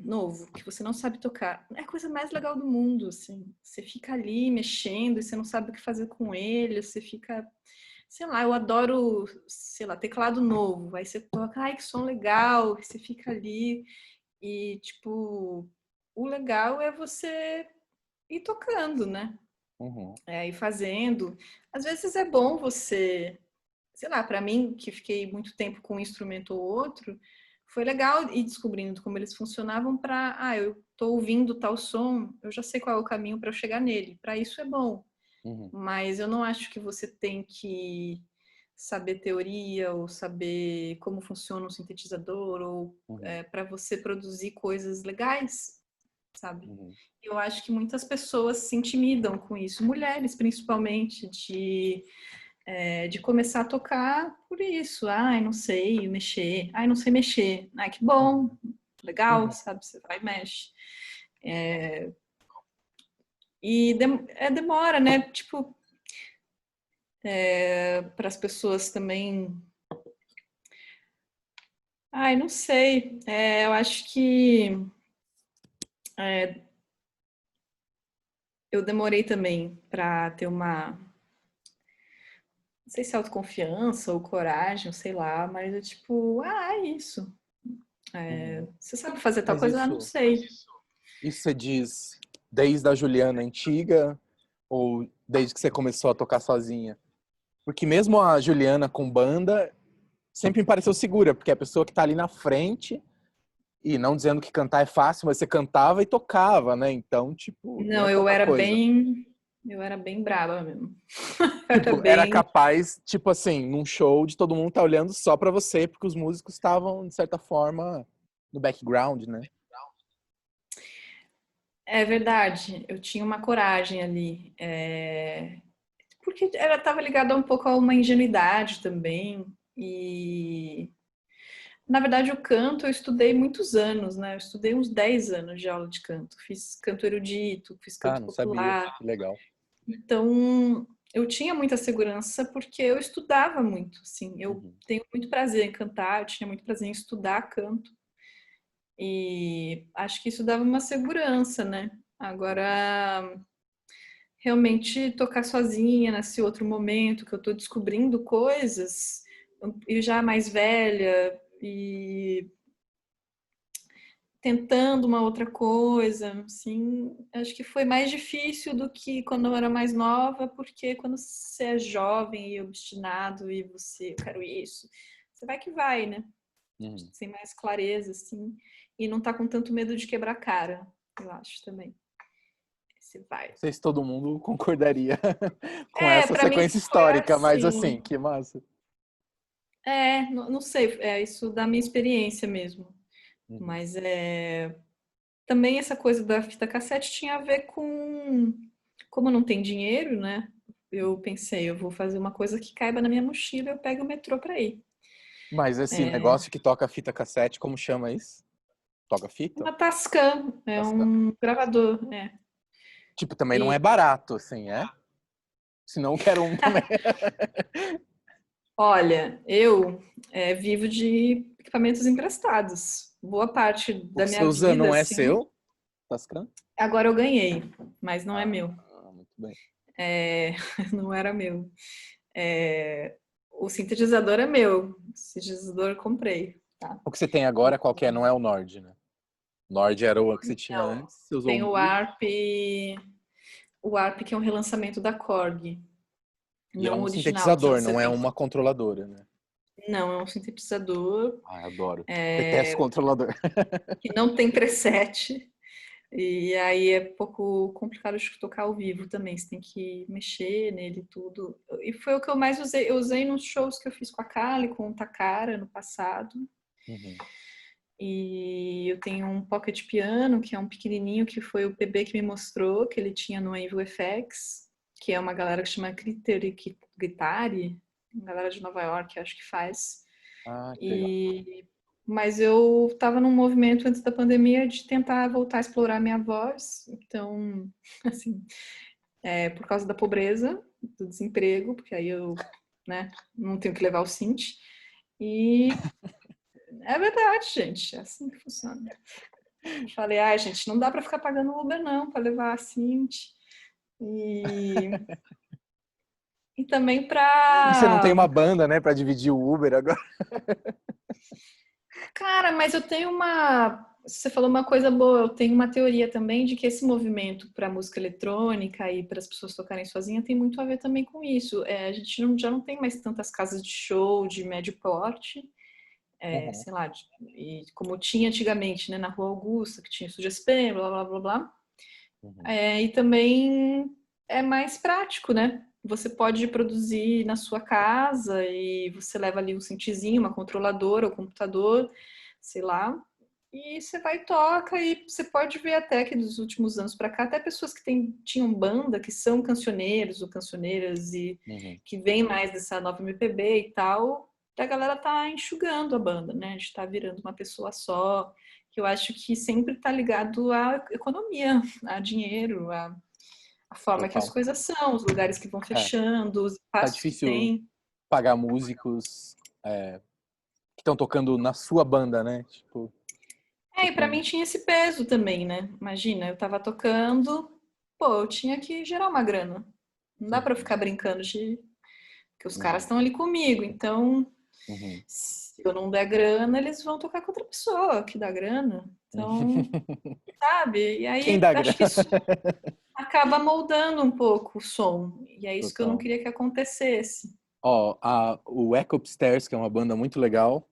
que você não sabe tocar, é a coisa mais legal do mundo, assim. Você fica ali mexendo e você não sabe o que fazer com ele, você fica, sei lá, eu adoro, sei lá, teclado novo. Aí você toca, ai, que som legal, você fica ali E, tipo, o legal é você ir tocando, né? Uhum. Ir fazendo. Às vezes é bom você, sei lá, para mim, que fiquei muito tempo com um instrumento ou outro, foi legal ir descobrindo como eles funcionavam para, eu tô ouvindo tal som, eu já sei qual é o caminho para eu chegar nele. Para isso é bom. Uhum. Mas eu não acho que você tem que saber teoria ou saber como funciona um sintetizador ou Uhum. para você produzir coisas legais, sabe? Uhum. Eu acho que muitas pessoas se intimidam com isso, mulheres principalmente, de começar a tocar por isso. Ai, não sei mexer. Ai, não sei mexer. Ai, que bom, legal, Uhum. sabe? Você vai e mexe. E demora, né? Tipo, para as pessoas também. Ai, não sei. Eu acho que eu demorei também para ter uma, não sei se é autoconfiança ou coragem, ou sei lá, mas é tipo, é isso. Uhum. Você sabe fazer tal Mas coisa? Ah, não isso sei. você diz desde a Juliana antiga ou desde que você começou a tocar sozinha? Porque mesmo a Juliana com banda sempre me pareceu segura, porque é a pessoa que tá ali na frente, e não dizendo que cantar é fácil, mas você cantava e tocava, né? Então, tipo, não Não, é pouca coisa. eu era bem braba mesmo. Era Tipo, era bem, capaz, tipo assim, num show de todo mundo tá olhando só pra você, porque os músicos estavam, de certa forma, no background, né? é verdade. Eu tinha uma coragem ali, porque ela estava ligada um pouco a uma ingenuidade também. E na verdade, o canto eu estudei muitos anos, né? Eu estudei uns 10 anos de aula de canto. Fiz canto erudito, fiz Ah, canto não sabia. popular. Que legal. Então, eu tinha muita segurança porque eu estudava muito, assim. Eu Uhum. tenho muito prazer em cantar, eu tinha muito prazer em estudar canto. E acho que isso dava uma segurança, né? Uhum. Agora, realmente tocar sozinha nesse outro momento que eu tô descobrindo coisas, e já mais velha e tentando uma outra coisa, assim, acho que foi mais difícil do que quando eu era mais nova, porque quando você é jovem e obstinado e você, eu quero isso, você vai que vai, né? Uhum. Sem mais clareza, assim, e não tá com tanto medo de quebrar a cara, eu acho também. Você vai. Não sei se todo mundo concordaria com essa Pra mim sequência foi histórica, mas assim, assim. que massa. Não sei, é isso da minha experiência mesmo. Uhum. Mas também essa coisa da fita cassete tinha a ver com como não tem dinheiro, né? Eu pensei, eu vou fazer uma coisa que caiba na minha mochila, eu pego o metrô para ir. Mas esse negócio que toca fita cassete, como chama isso? Toca fita? Uma Tascam, é Tascam. um gravador, Tipo, também não E é barato, assim, é? Se não, quero um também. olha, eu vivo de equipamentos emprestados. Boa parte O da que você minha usa vida, não é assim, seu? Tascam? agora eu ganhei, mas não é Ah, meu. muito bem. Não era meu. É, o sintetizador é meu. O sintetizador eu comprei, tá? O que você tem agora, qual que é? Não é o Nord, né? Nord era o que você tinha Não, antes, você usou o tem Moog, o ARP que é um relançamento da Korg, e é não um original dos anos sintetizador, não é 70. uma controladora, né? Não, é um sintetizador Ah, adoro. Detesto controlador. que não tem preset. E aí é um pouco complicado de tocar ao vivo também. Você tem que mexer nele e tudo. E foi o que eu mais usei. Eu usei nos shows que eu fiz com a Kali, com o Takara no passado. Uhum. E eu tenho um pocket piano, que é um pequenininho, que foi o PB que me mostrou, que ele tinha no Envy FX, que é uma galera que chama Critter Guitare, uma galera de Nova York, acho que faz. Ah, que legal. E mas eu estava num movimento antes da pandemia de tentar voltar a explorar minha voz, então, assim, por causa da pobreza, do desemprego, porque aí eu, né, não tenho que levar o synth. E é verdade, gente, é assim que funciona. Falei, ai, gente, não dá para ficar pagando Uber não para levar a Cinti. E também E você não tem para uma banda, né, pra dividir o Uber agora? Cara, mas eu tenho uma. Você falou uma coisa boa, eu tenho uma teoria também de que esse movimento para música eletrônica e para as pessoas tocarem sozinha tem muito a ver também com isso. A gente já não tem mais tantas casas de show de médio porte, Uhum, sei lá, e como tinha antigamente, né, na Rua Augusta, que tinha Estúdio SP, blá blá blá blá. uhum. E também é mais prático, né? Você pode produzir na sua casa e você leva ali um synthzinho, uma controladora, o computador, sei lá, e você vai e toca e você pode ver até que dos últimos anos para cá, até pessoas que tinham banda, que são cancioneiros ou cancioneiras e Uhum. que vem mais dessa nova MPB e tal, a galera tá enxugando a banda, né? A gente tá virando uma pessoa só, que eu acho que sempre tá ligado à economia, a dinheiro, a forma que as Total. coisas são, os lugares que vão É, fechando, os tá espaços que difícil tem. pagar músicos que estão tocando na sua banda, né? Tipo, E pra tipo, mim tinha esse peso também, né? Imagina, eu tava tocando, pô, eu tinha que gerar uma grana. Não dá pra uhum, ficar brincando de que os caras uhum, estão ali comigo. Então, uhum. se eu não der grana, eles vão tocar com outra pessoa que dá grana. Então, sabe? E Quem aí dá acho grana? que isso acaba moldando um pouco o som. E é isso que eu não Total. queria que acontecesse. Ó, o Echo Upstairs, que é uma banda muito legal,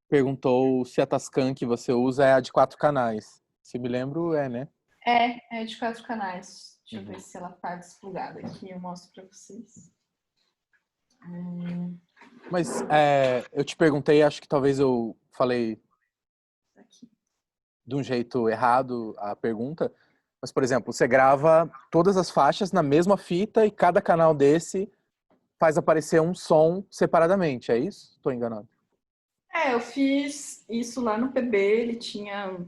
perguntou se a Tascam que você usa é a de 4 canais. Se me lembro, é, né? É de 4 canais. Deixa eu ver Uhum. se ela tá desplugada aqui, eu mostro pra vocês. Mas eu te perguntei, acho que talvez eu falei Aqui. de um jeito errado a pergunta, mas, por exemplo, você grava todas as faixas na mesma fita e cada canal desse faz aparecer um som separadamente, é isso? Estou enganado. Eu fiz isso lá no PB, ele tinha.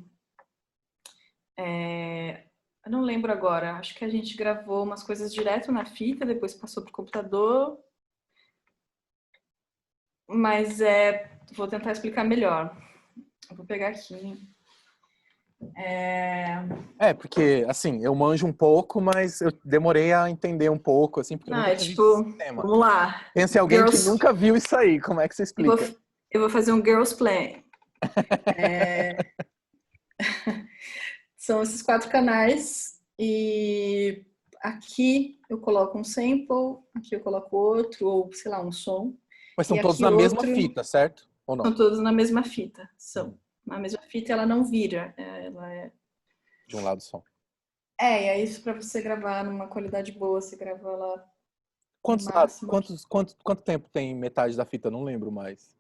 Eu não lembro agora, acho que a gente gravou umas coisas direto na fita, depois passou pro computador, mas vou tentar explicar melhor. Eu vou pegar aqui. Porque, assim, eu manjo um pouco, mas eu demorei a entender um pouco, assim, porque eu Não, nunca é tinha visto esse tipo, sistema. vamos lá. Pensa em alguém que Girls. nunca viu isso aí, como é que você Eu vou, explica? eu vou fazer um Girls Play. São esses 4 canais e aqui eu coloco um sample, aqui eu coloco outro, ou sei lá, um som, Mas e são todos aqui na mesma outro, fita, certo? Ou não? são todos na mesma fita. São. Uhum. Na mesma fita ela não vira. Ela De um lado só. e é isso para você gravar numa qualidade boa, você grava ela no Quantos lados? máximo aqui. Quanto tempo tem metade da fita? Não lembro mais.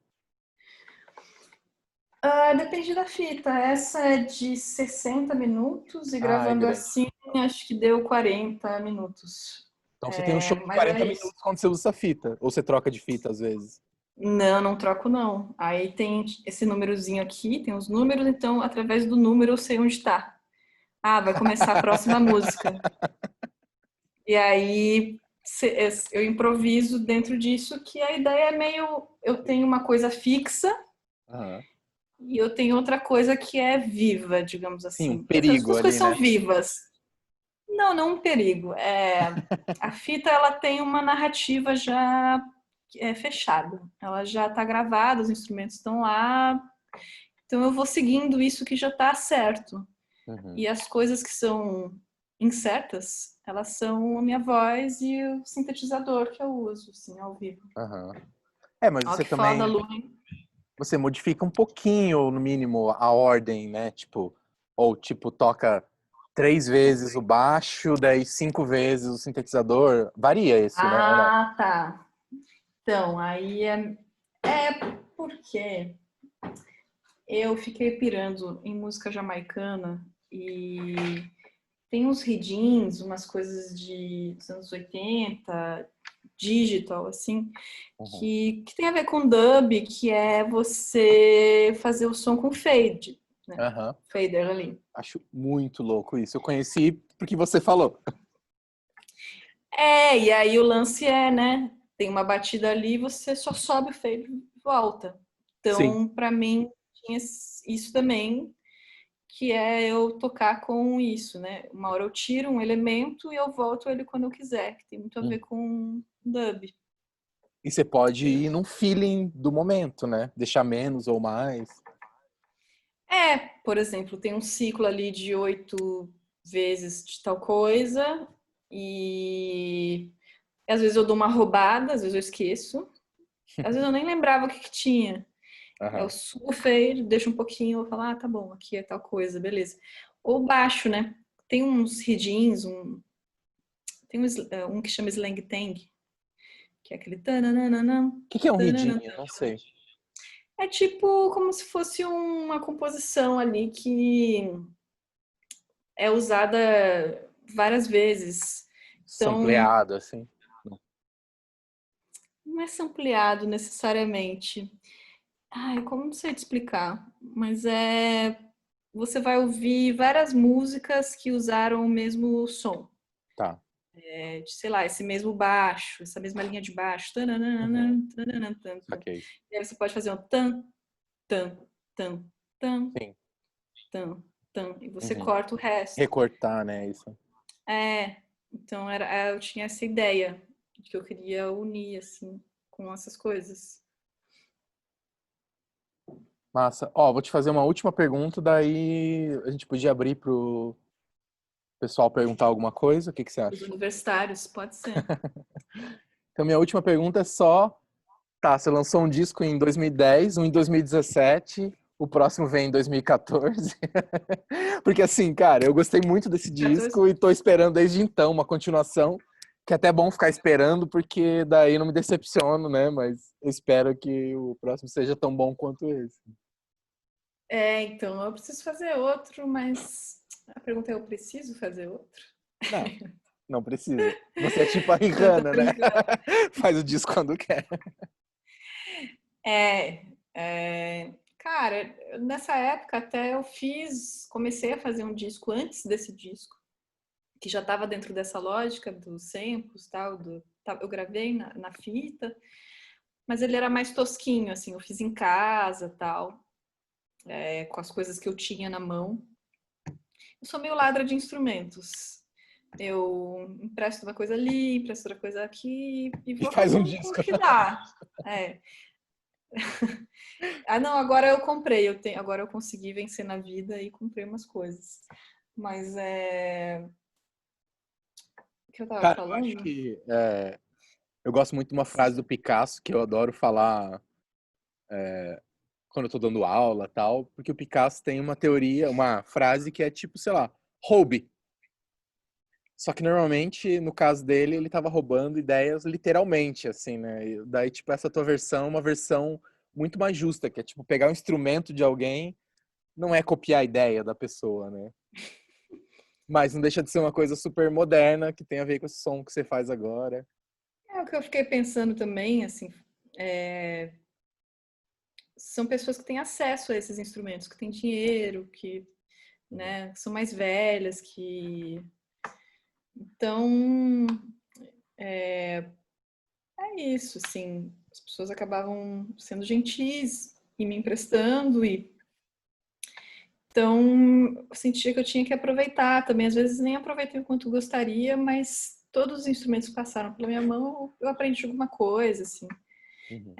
Depende da fita. Essa é de 60 minutos e Ah, é gravando grande. assim, acho que deu 40 minutos. Então você tem um show de Mas 40 é isso. minutos quando você usa essa fita. Ou você troca de fita às vezes. Não, não troco não. Aí tem esse númerozinho aqui, tem os números, então através do número eu sei onde tá. Vai começar a próxima música. E aí eu improviso dentro disso, que a ideia é meio. Eu tenho uma coisa fixa Aham. e eu tenho outra coisa que é viva, digamos Sim, um assim. As perigo duas coisas ali, são né? vivas. Não, não um perigo. A fita ela tem uma narrativa já fechada. Ela já está gravada, os instrumentos estão lá. Então eu vou seguindo isso que já está certo. Uhum. E as coisas que são incertas, elas são a minha voz e o sintetizador que eu uso, assim, ao vivo. Aham. É, mas Ó, você que foda, também, Lu. você modifica um pouquinho, no mínimo, a ordem, né? Tipo, ou tipo, toca 3 vezes o baixo, daí 5 vezes o sintetizador. Varia isso, né? Ou não? Tá. Então, aí porque eu fiquei pirando em música jamaicana e tem uns ridins, umas coisas dos anos 80, digital, assim, Uhum. que tem a ver com dub, que é você fazer o som com fade, né? Aham. Fader ali. Acho muito louco isso. Eu conheci porque você falou. E aí o lance né? Tem uma batida ali, você só sobe o fade e volta. Sim. Então, para mim, tinha isso também, que é eu tocar com isso, né? Uma hora eu tiro um elemento e eu volto ele quando eu quiser, que tem muito a ver Uhum. com dub. E você pode ir num feeling do momento, né? Deixar menos ou mais. Por exemplo, tem um ciclo ali de 8 vezes de tal coisa e às vezes eu dou uma roubada, às vezes eu esqueço, às vezes eu nem lembrava o que que tinha. Eu Aham. surfei, deixo um pouquinho, eu vou falar, tá bom, aqui é tal coisa, beleza. Ou baixo, né? Tem uns ridins, tem um que chama Slang Tang, que é aquele tananana, O que é um tananana. ridinho? Não sei. É tipo como se fosse uma composição ali que é usada várias vezes. Então, Sampleado, assim. não é sampleado necessariamente. Ai, como não sei te explicar, mas você vai ouvir várias músicas que usaram o mesmo som. Tá. Sei lá, esse mesmo baixo, essa mesma linha de baixo. Uhum. Tananana, tananana, tan, tan. Saquei. E aí você pode fazer um tan, tan, tan, tan, Sim. tan, tan, e você Uhum. corta o resto. Recortar, né? Isso. Então eu tinha essa ideia de que eu queria unir assim com essas coisas. Massa. Ó, vou te fazer uma última pergunta, daí a gente podia abrir pro pessoal perguntar alguma coisa. O que que você Os acha? universitários, pode ser. Então, minha última pergunta é só. Tá, você lançou um disco em 2010, um em 2017, o próximo vem em 2014. Porque assim, cara, eu gostei muito desse 14. disco e tô esperando desde então uma continuação, que é até bom ficar esperando, porque daí não me decepciono, né? Mas eu espero que o próximo seja tão bom quanto esse. Então, eu preciso fazer outro, mas a pergunta é: eu preciso fazer outro? Não, não precisa. Você é tipo a Não, tô Rihanna, né? brincando. Faz o disco quando quer. Cara, nessa época até comecei a fazer um disco antes desse disco, que já estava dentro dessa lógica dos samples, tal, eu gravei na fita, mas ele era mais tosquinho, assim, eu fiz em casa, tal, com as coisas que eu tinha na mão. Eu sou meio ladra de instrumentos. Eu empresto uma coisa ali, empresto outra coisa aqui e E vou faz um fazendo com o disco. que dá. É. Ah, não, agora eu comprei, agora eu consegui vencer na vida e comprei umas coisas. Mas o que eu tava Cara, eu acho falando? que eu gosto muito de uma frase do Picasso que eu adoro falar quando eu tô dando aula tal, porque o Picasso tem uma teoria, uma frase que é tipo, sei lá, roube. Só que normalmente, no caso dele, ele tava roubando ideias literalmente, assim, né? E daí, tipo, essa tua versão é uma versão muito mais justa, que é tipo pegar um instrumento de alguém, não é copiar a ideia da pessoa, né? Mas não deixa de ser uma coisa super moderna que tem a ver com esse som que você faz agora. É o que eu fiquei pensando também, assim, é, são pessoas que têm acesso a esses instrumentos, que têm dinheiro, que, né, são mais velhas, que então é isso, assim, as pessoas acabavam sendo gentis e me emprestando e então eu sentia que eu tinha que aproveitar também. Às vezes nem aproveitei o quanto gostaria, mas todos os instrumentos que passaram pela minha mão eu aprendi alguma coisa, assim. Uhum.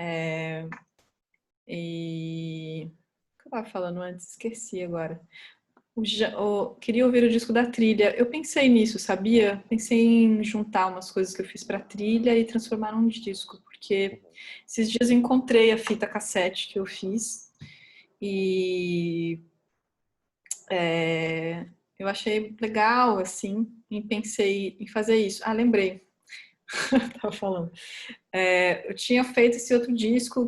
E o que eu estava falando antes? Esqueci agora. Queria ouvir o disco da trilha. Eu pensei nisso, sabia? Pensei em juntar umas coisas que eu fiz para trilha e transformar num disco, porque esses dias eu encontrei a fita cassete que eu fiz e eu achei legal, assim, e pensei em fazer isso. Ah, lembrei, estava falando. Eu tinha feito esse outro disco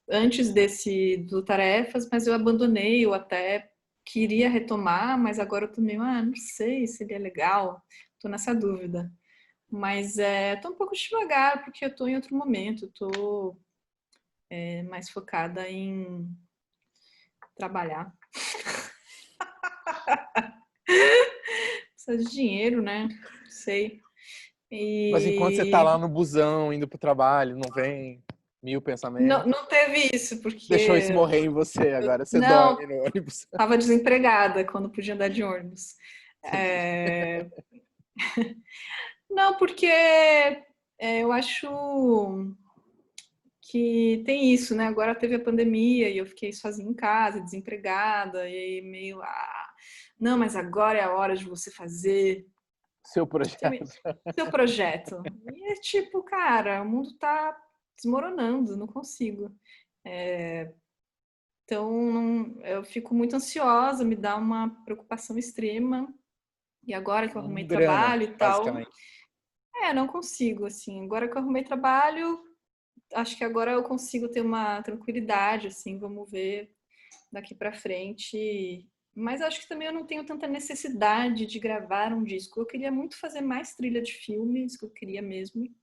antes desse do Tarefas, mas eu abandonei, eu até queria retomar, mas agora eu tô meio, não sei se ele é legal, tô nessa dúvida. Mas tô um pouco devagar, porque eu tô em outro momento, eu tô mais focada em trabalhar. Precisa de dinheiro, né? Não sei. Mas enquanto você tá E lá no busão, indo pro trabalho, não vem mil não, pensamentos, não teve isso, deixou isso porque morrer em você, agora você não, dorme no ônibus. estava desempregada quando podia andar de ônibus. Entendi. Não, porque eu acho que tem isso, né? Agora teve a pandemia e eu fiquei sozinha em casa, desempregada, e aí meio, não, mas agora é a hora de você fazer Seu projeto. seu projeto. E é tipo, cara, o mundo tá desmoronando, não consigo. Então, eu fico muito ansiosa, me dá uma preocupação extrema. E agora que eu arrumei Grana, trabalho e tal, basicamente. não consigo, assim. Agora que eu arrumei trabalho, acho que agora eu consigo ter uma tranquilidade, assim, vamos ver daqui para frente. Mas acho que também eu não tenho tanta necessidade de gravar um disco. Eu queria muito fazer mais trilha de filmes, que eu queria mesmo.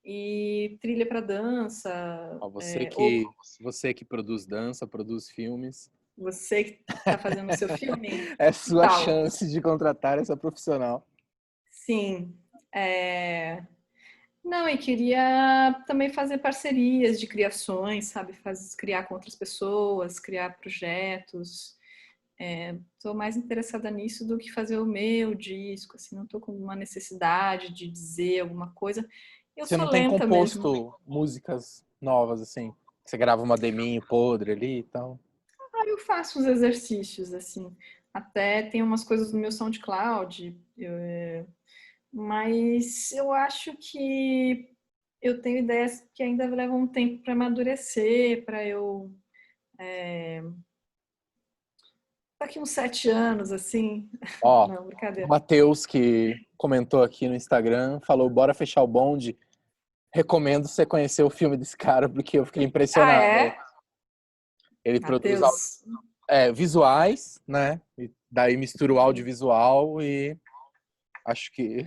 E trilha para dança, Ó, ou você que produz dança, produz filmes, você que está fazendo o seu filme, é que sua tal? chance de contratar essa profissional. Sim. Não, e queria também fazer parcerias de criações, sabe? Criar com outras pessoas, criar projetos. Estou mais interessada nisso do que fazer o meu disco, assim, não estou com uma necessidade de dizer alguma coisa. Eu Você sou não tem lenta mesmo. composto músicas novas, assim? Você grava uma deminho podre ali e tal? Eu faço os exercícios, assim. Até tem umas coisas no meu SoundCloud, mas eu acho que eu tenho ideias que ainda levam um tempo para amadurecer, para eu. Daqui uns 7 anos, assim. Ó, Não, o brincadeira. Matheus, que comentou aqui no Instagram, falou: bora fechar o bonde. Recomendo você conhecer o filme desse cara, porque eu fiquei Ah, impressionado. é? Ele produz Matheus, visuais, né? E daí mistura o audiovisual e acho que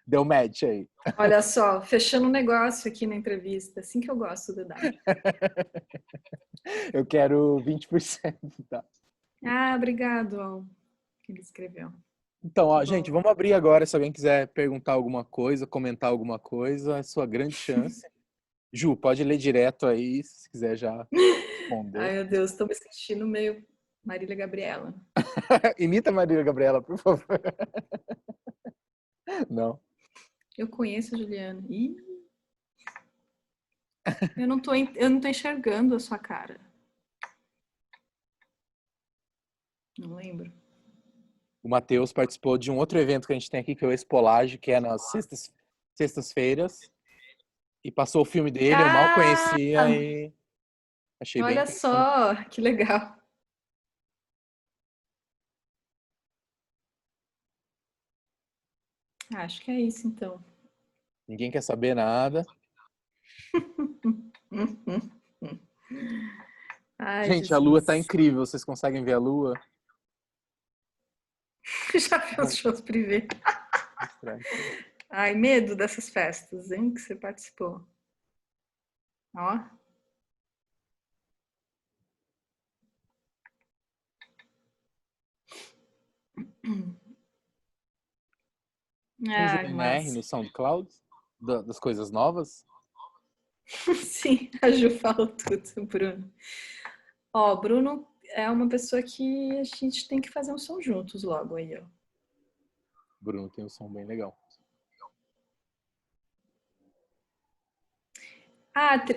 deu match aí. olha só, fechando um negócio aqui na entrevista, assim que eu gosto do Dado. Eu quero 20%. Tá? Obrigado ao que ele escreveu. Então, Que ó, gente, bom. vamos abrir agora. Se alguém quiser perguntar alguma coisa, comentar alguma coisa, é sua grande chance. Ju, pode ler direto aí, se quiser já responder. Ai, meu Deus, estou me sentindo meio Marília Gabriela. Imita a Maria Gabriela, por favor. Não. Eu conheço a Juliana. Ih, eu não tô enxergando a sua cara. Não lembro. O Matheus participou de um outro evento que a gente tem aqui, que é o Expolage, que é nas sextas-feiras. E passou o filme dele, eu mal Ah, conhecia e achei bem olha interessante. só, que legal. Acho que é isso, então. Ninguém quer saber nada. Ai, Gente, a lua tá Jesus. incrível. Vocês conseguem ver a lua? Já viu os shows privê? Estranho. Ai, medo dessas festas, hein, que você participou. Ó. Tem Ai, GNR mas no SoundCloud? Das coisas novas? sim, a Ju falou tudo, Bruno. Ó, Bruno é uma pessoa que a gente tem que fazer um som juntos logo aí, ó. Bruno tem um som bem legal.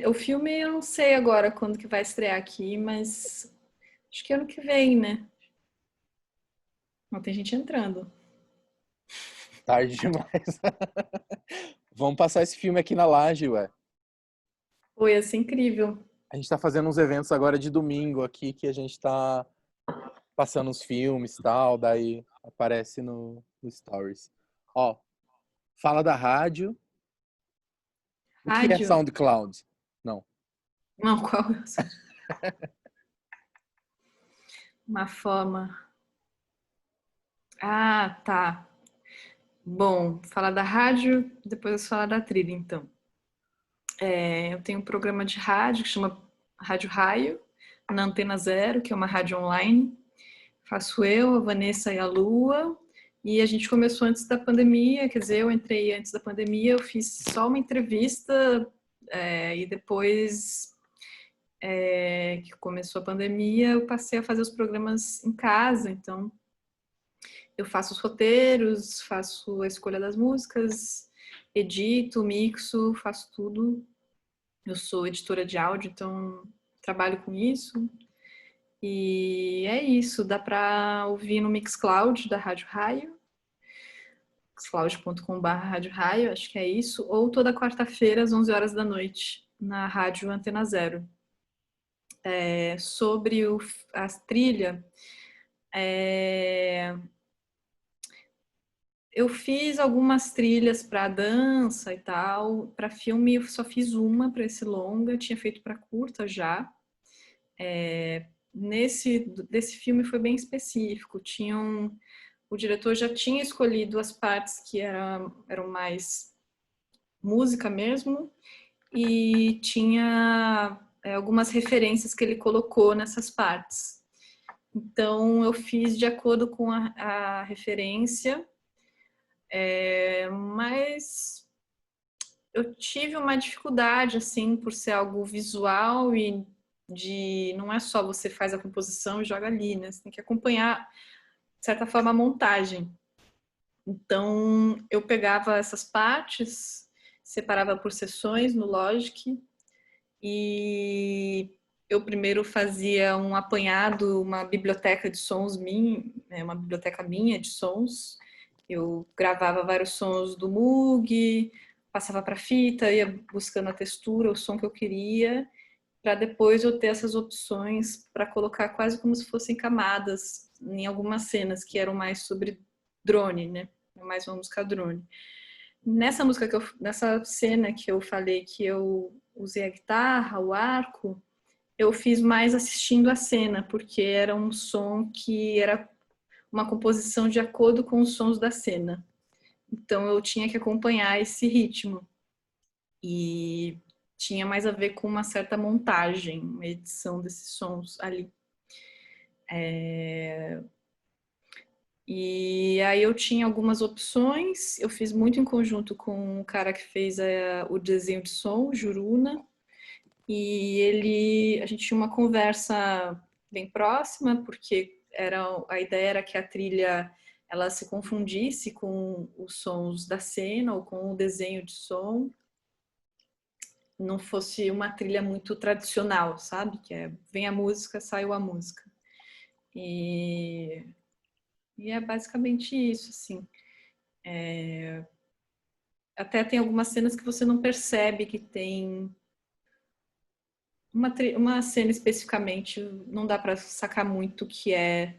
O filme eu não sei agora quando que vai estrear aqui, mas acho que ano que vem, né? Não tem gente entrando. Tarde demais. Vamos passar esse filme aqui na laje, ué. Foi assim incrível. A gente tá fazendo uns eventos agora de domingo aqui que a gente tá passando os filmes e tal, daí aparece no Stories. Ó, fala da rádio. O que é Rádio? SoundCloud? Não. Não, qual? Uma forma. Ah, tá. Bom, falar da rádio, depois eu falar da trilha, então. Eu tenho um programa de rádio que chama Rádio Raio, na Antena Zero, que é uma rádio online. Faço eu, a Vanessa e a Lua. E a gente começou antes da pandemia, quer dizer, eu entrei antes da pandemia, eu fiz só uma entrevista, e depois que começou a pandemia, eu passei a fazer os programas em casa, então eu faço os roteiros, faço a escolha das músicas, edito, mixo, faço tudo Eu sou editora de áudio, então trabalho com isso. E é isso, dá para ouvir no Mixcloud da Rádio Raio, mixcloud.com/Rádio Raio, acho que é isso, ou toda quarta-feira às 11 horas da noite, na Rádio Antena Zero. Sobre a trilha, eu fiz algumas trilhas para dança e tal, para filme eu só fiz uma para esse longa, tinha feito para curta já. Desse filme foi bem específico, o diretor já tinha escolhido as partes que eram mais música mesmo, e tinha algumas referências que ele colocou nessas partes. Então eu fiz de acordo com a referência, mas eu tive uma dificuldade, assim, por ser algo visual e não é só você faz a composição e joga ali, né? Você tem que acompanhar, de certa forma, a montagem. Então, eu pegava essas partes, separava por seções no Logic e eu primeiro fazia um apanhado, uma biblioteca de sons minha, uma biblioteca minha de sons. Eu gravava vários sons do Moog, passava para fita, ia buscando a textura, o som que eu queria, para depois eu ter essas opções para colocar quase como se fossem camadas em algumas cenas que eram mais sobre drone, né? Mais uma música drone. Nessa cena que eu falei que eu usei a guitarra, o arco, eu fiz mais assistindo a cena, porque era um som que era uma composição de acordo com os sons da cena. Então eu tinha que acompanhar esse ritmo. E tinha mais a ver com uma certa montagem, uma edição desses sons ali. E aí eu tinha algumas opções, eu fiz muito em conjunto com o cara que fez o desenho de som, Juruna, e a gente tinha uma conversa bem próxima, porque a ideia era que a trilha ela se confundisse com os sons da cena ou com o desenho de som, não fosse uma trilha muito tradicional, sabe? Que vem a música, saiu a música. E é basicamente isso, assim. Até tem algumas cenas que você não percebe que tem uma cena especificamente, não dá para sacar muito que é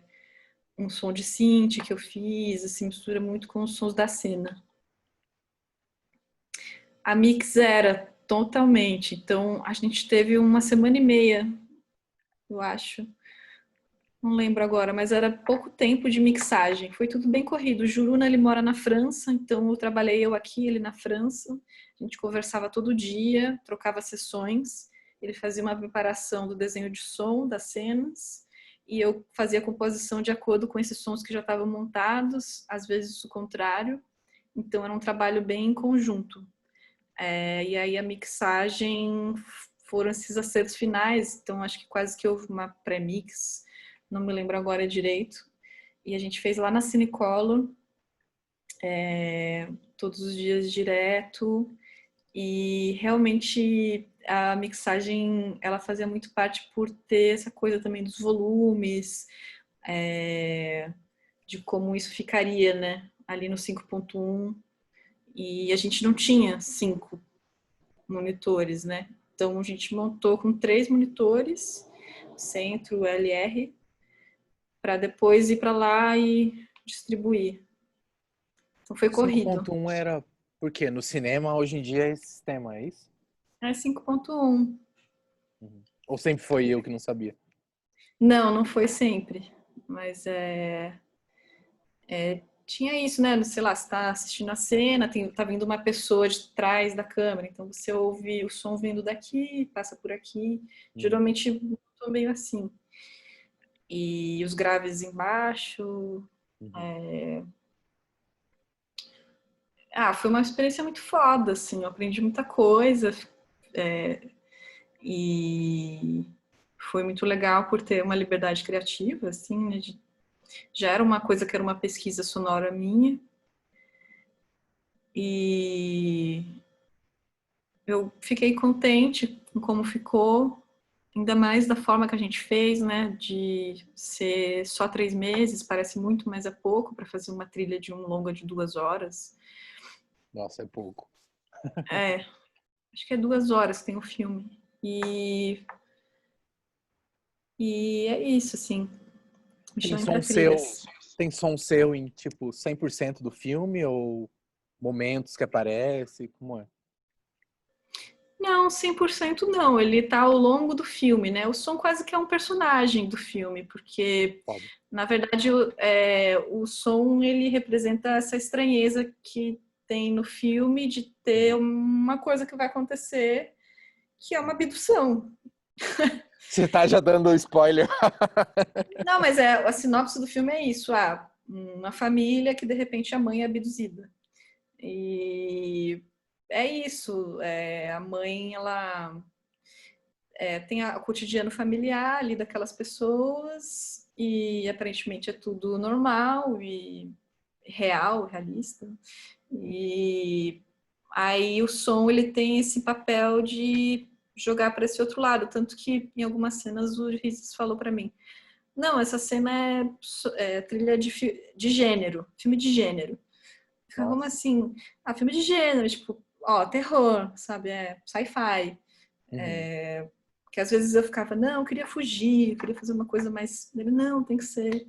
um som de synth que eu fiz, assim, mistura muito com os sons da cena. A mix era totalmente, então a gente teve uma semana e meia, eu acho, não lembro agora, mas era pouco tempo de mixagem, foi tudo bem corrido. O Juruna, ele mora na França, então eu trabalhei eu aqui, ele na França, a gente conversava todo dia, trocava sessões, ele fazia uma preparação do desenho de som, das cenas, e eu fazia a composição de acordo com esses sons que já estavam montados, às vezes o contrário, então era um trabalho bem em conjunto. E aí a mixagem foram esses acertos finais, então acho que quase que houve uma pré-mix, não me lembro agora direito, e a gente fez lá na Cinecolor, todos os dias direto, e realmente a mixagem ela fazia muito parte por ter essa coisa também dos volumes, de como isso ficaria, né, ali no 5.1, e a gente não tinha 5 monitores, né, então a gente montou com 3 monitores, centro, LR, para depois ir para lá e distribuir. Então foi corrido. 5.1 era por quê? No cinema hoje em dia é esse sistema, é isso? É 5.1. Ou sempre foi eu que não sabia? Não, não foi sempre. Mas tinha isso, né? Sei lá, você está assistindo a cena, tá vindo uma pessoa de trás da câmera, então você ouve o som vindo daqui, passa por aqui. Geralmente tô meio assim. E os graves embaixo. Foi uma experiência muito foda, assim. Eu aprendi muita coisa. E foi muito legal por ter uma liberdade criativa, assim, né? Já era uma coisa que era uma pesquisa sonora minha. E eu fiquei contente com como ficou, ainda mais da forma que a gente fez, né? De ser só 3 meses, parece muito, mas é pouco para fazer uma trilha de um longa de 2 horas. Nossa, é pouco. É, acho que é 2 horas que tem o filme. E é isso, assim. Me Tem chamem som para seu, trilhas. tem som seu em tipo 100% do filme ou momentos que aparece, como é? Não, 100% não. Ele tá ao longo do filme, né? O som quase que é um personagem do filme, porque, Foda. na verdade, o som, ele representa essa estranheza que tem no filme de ter Uhum. uma coisa que vai acontecer, que é uma abdução. Você tá já dando spoiler. Não, mas a sinopse do filme é isso. Uma família que, de repente, a mãe é abduzida. E é isso. A mãe, ela tem o cotidiano familiar ali daquelas pessoas e aparentemente é tudo normal e real, realista. E aí o som ele tem esse papel de jogar para esse outro lado, tanto que em algumas cenas o Riz falou para mim: "Não, essa cena é trilha de gênero, filme de gênero". Como Nossa. assim? Filme de gênero, tipo, terror, sabe? Sci-fi. Uhum. Que às vezes eu ficava, não, eu queria fugir, eu queria fazer uma coisa mais. Ele, não, tem que ser.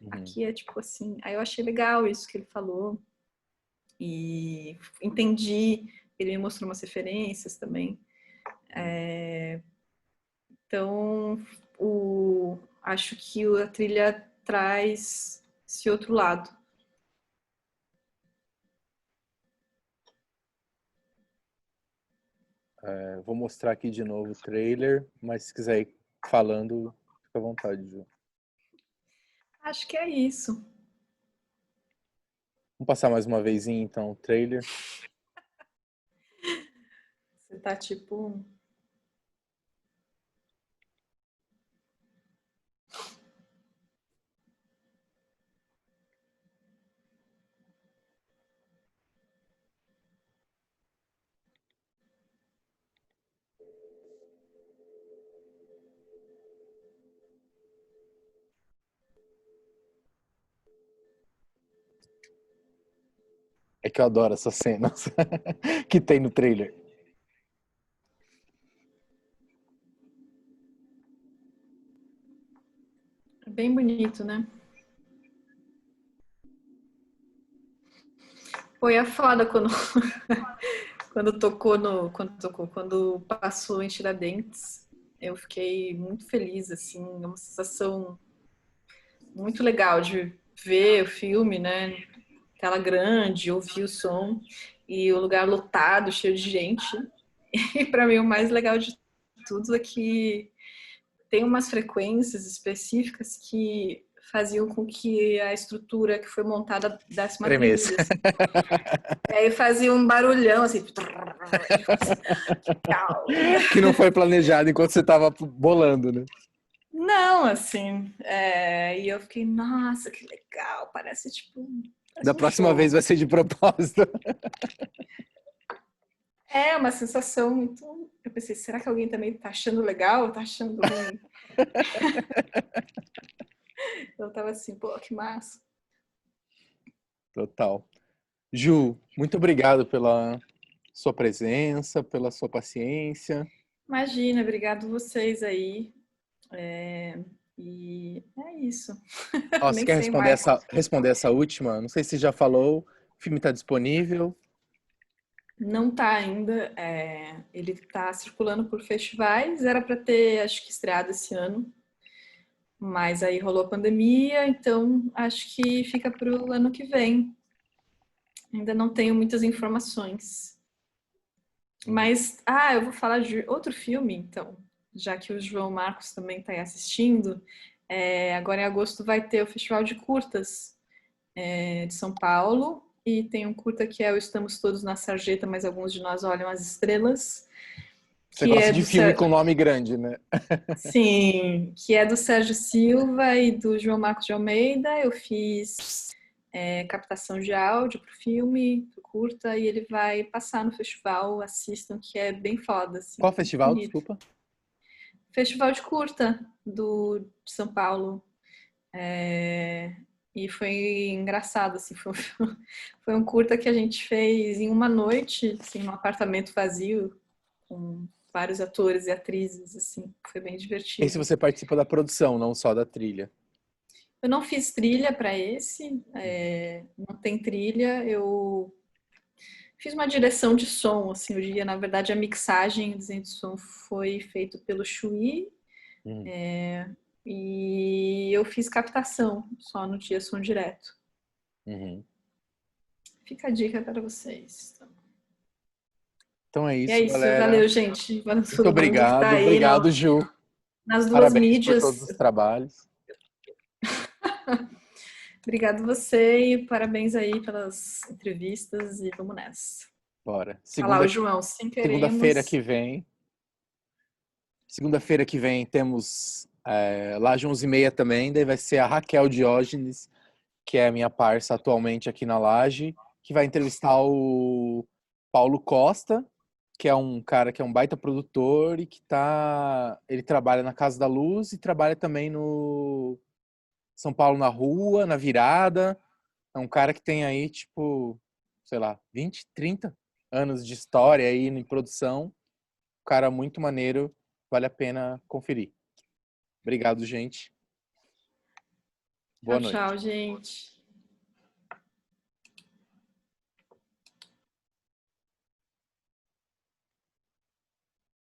Uhum. Aqui é tipo assim. Aí eu achei legal isso que ele falou. E entendi. Ele me mostrou umas referências também. Uhum. Então, acho que a trilha traz esse outro lado. Vou mostrar aqui de novo o trailer, mas se quiser ir falando, fica à vontade, Ju. Acho que é isso. Vamos passar mais uma vezinha, então, o trailer. Você tá tipo. É que eu adoro essas cenas que tem no trailer. Bem bonito, né? Foi a foda quando quando passou em Tiradentes, eu fiquei muito feliz, assim, é uma sensação muito legal de ver o filme, né? Tela grande, ouvir o som e o lugar lotado, cheio de gente. E para mim o mais legal de tudo é que tem umas frequências específicas que faziam com que a estrutura que foi montada desse uma Tremesse. tremida, assim. E aí fazia um barulhão, assim, que legal. Que não foi planejado enquanto você tava bolando, né? Não, assim, e eu fiquei, nossa, que legal, Da parece um próxima vez show. vai ser de propósito. É uma sensação muito. Eu pensei, será que alguém também tá achando legal ou tá achando ruim? Eu tava assim, pô, que massa. Total. Ju, muito obrigado pela sua presença, pela sua paciência. Imagina, obrigado vocês aí. E é isso. Ó, você Nem quer sei mais. responder essa última? Não sei se já falou. O filme está disponível. Não tá ainda. Ele tá circulando por festivais. Era para ter, acho que, estreado esse ano. Mas aí rolou a pandemia, então acho que fica para o ano que vem. Ainda não tenho muitas informações. Uhum. Mas, eu vou falar de outro filme, então, já que o João Marcos também está aí assistindo. Agora em agosto vai ter o Festival de Curtas de São Paulo, e tem um curta que é o Estamos Todos na Sarjeta, mas alguns de nós olham as estrelas, Você que gosta é de do filme com nome grande, né? Sim, que é do Sérgio Silva e do João Marcos de Almeida. Eu fiz captação de áudio para o filme, pro curta, e ele vai passar no festival, assistam, que é bem foda, assim, Qual festival, bonito. desculpa? Festival de curta de São Paulo. E foi engraçado, assim, foi um curta que a gente fez em uma noite, assim, num apartamento vazio, com vários atores e atrizes, assim, foi bem Esse divertido. você participa da produção, não só da trilha. Eu não fiz trilha para esse, não tem trilha, eu fiz uma direção de som, assim, o dia, na verdade, a mixagem, o desenho de som foi feito pelo Chuí, Uhum. e eu fiz captação só no dia som direto. Uhum. Fica a dica para vocês. Então é E é isso, isso, galera. valeu, gente. Valeu Muito todo mundo que está obrigado. aí Obrigado, Ju. nas duas Parabéns por todos mídias. os trabalhos. Obrigado você e parabéns aí pelas entrevistas e vamos nessa. Bora. Olha lá, o João, sim Segunda-feira queremos. que vem. Segunda-feira que vem temos Laje 11h30 também. Daí vai ser a Raquel Diógenes, que é a minha parça atualmente aqui na Laje, que vai entrevistar o Paulo Costa, que é um cara que é um baita produtor e ele trabalha na Casa da Luz e trabalha também no São Paulo na Rua, na Virada. É um cara que tem aí, tipo, sei lá, 20, 30 anos de história aí em produção. Um cara muito maneiro, vale a pena conferir. Obrigado, gente. Boa Tchau, tchau, noite. gente.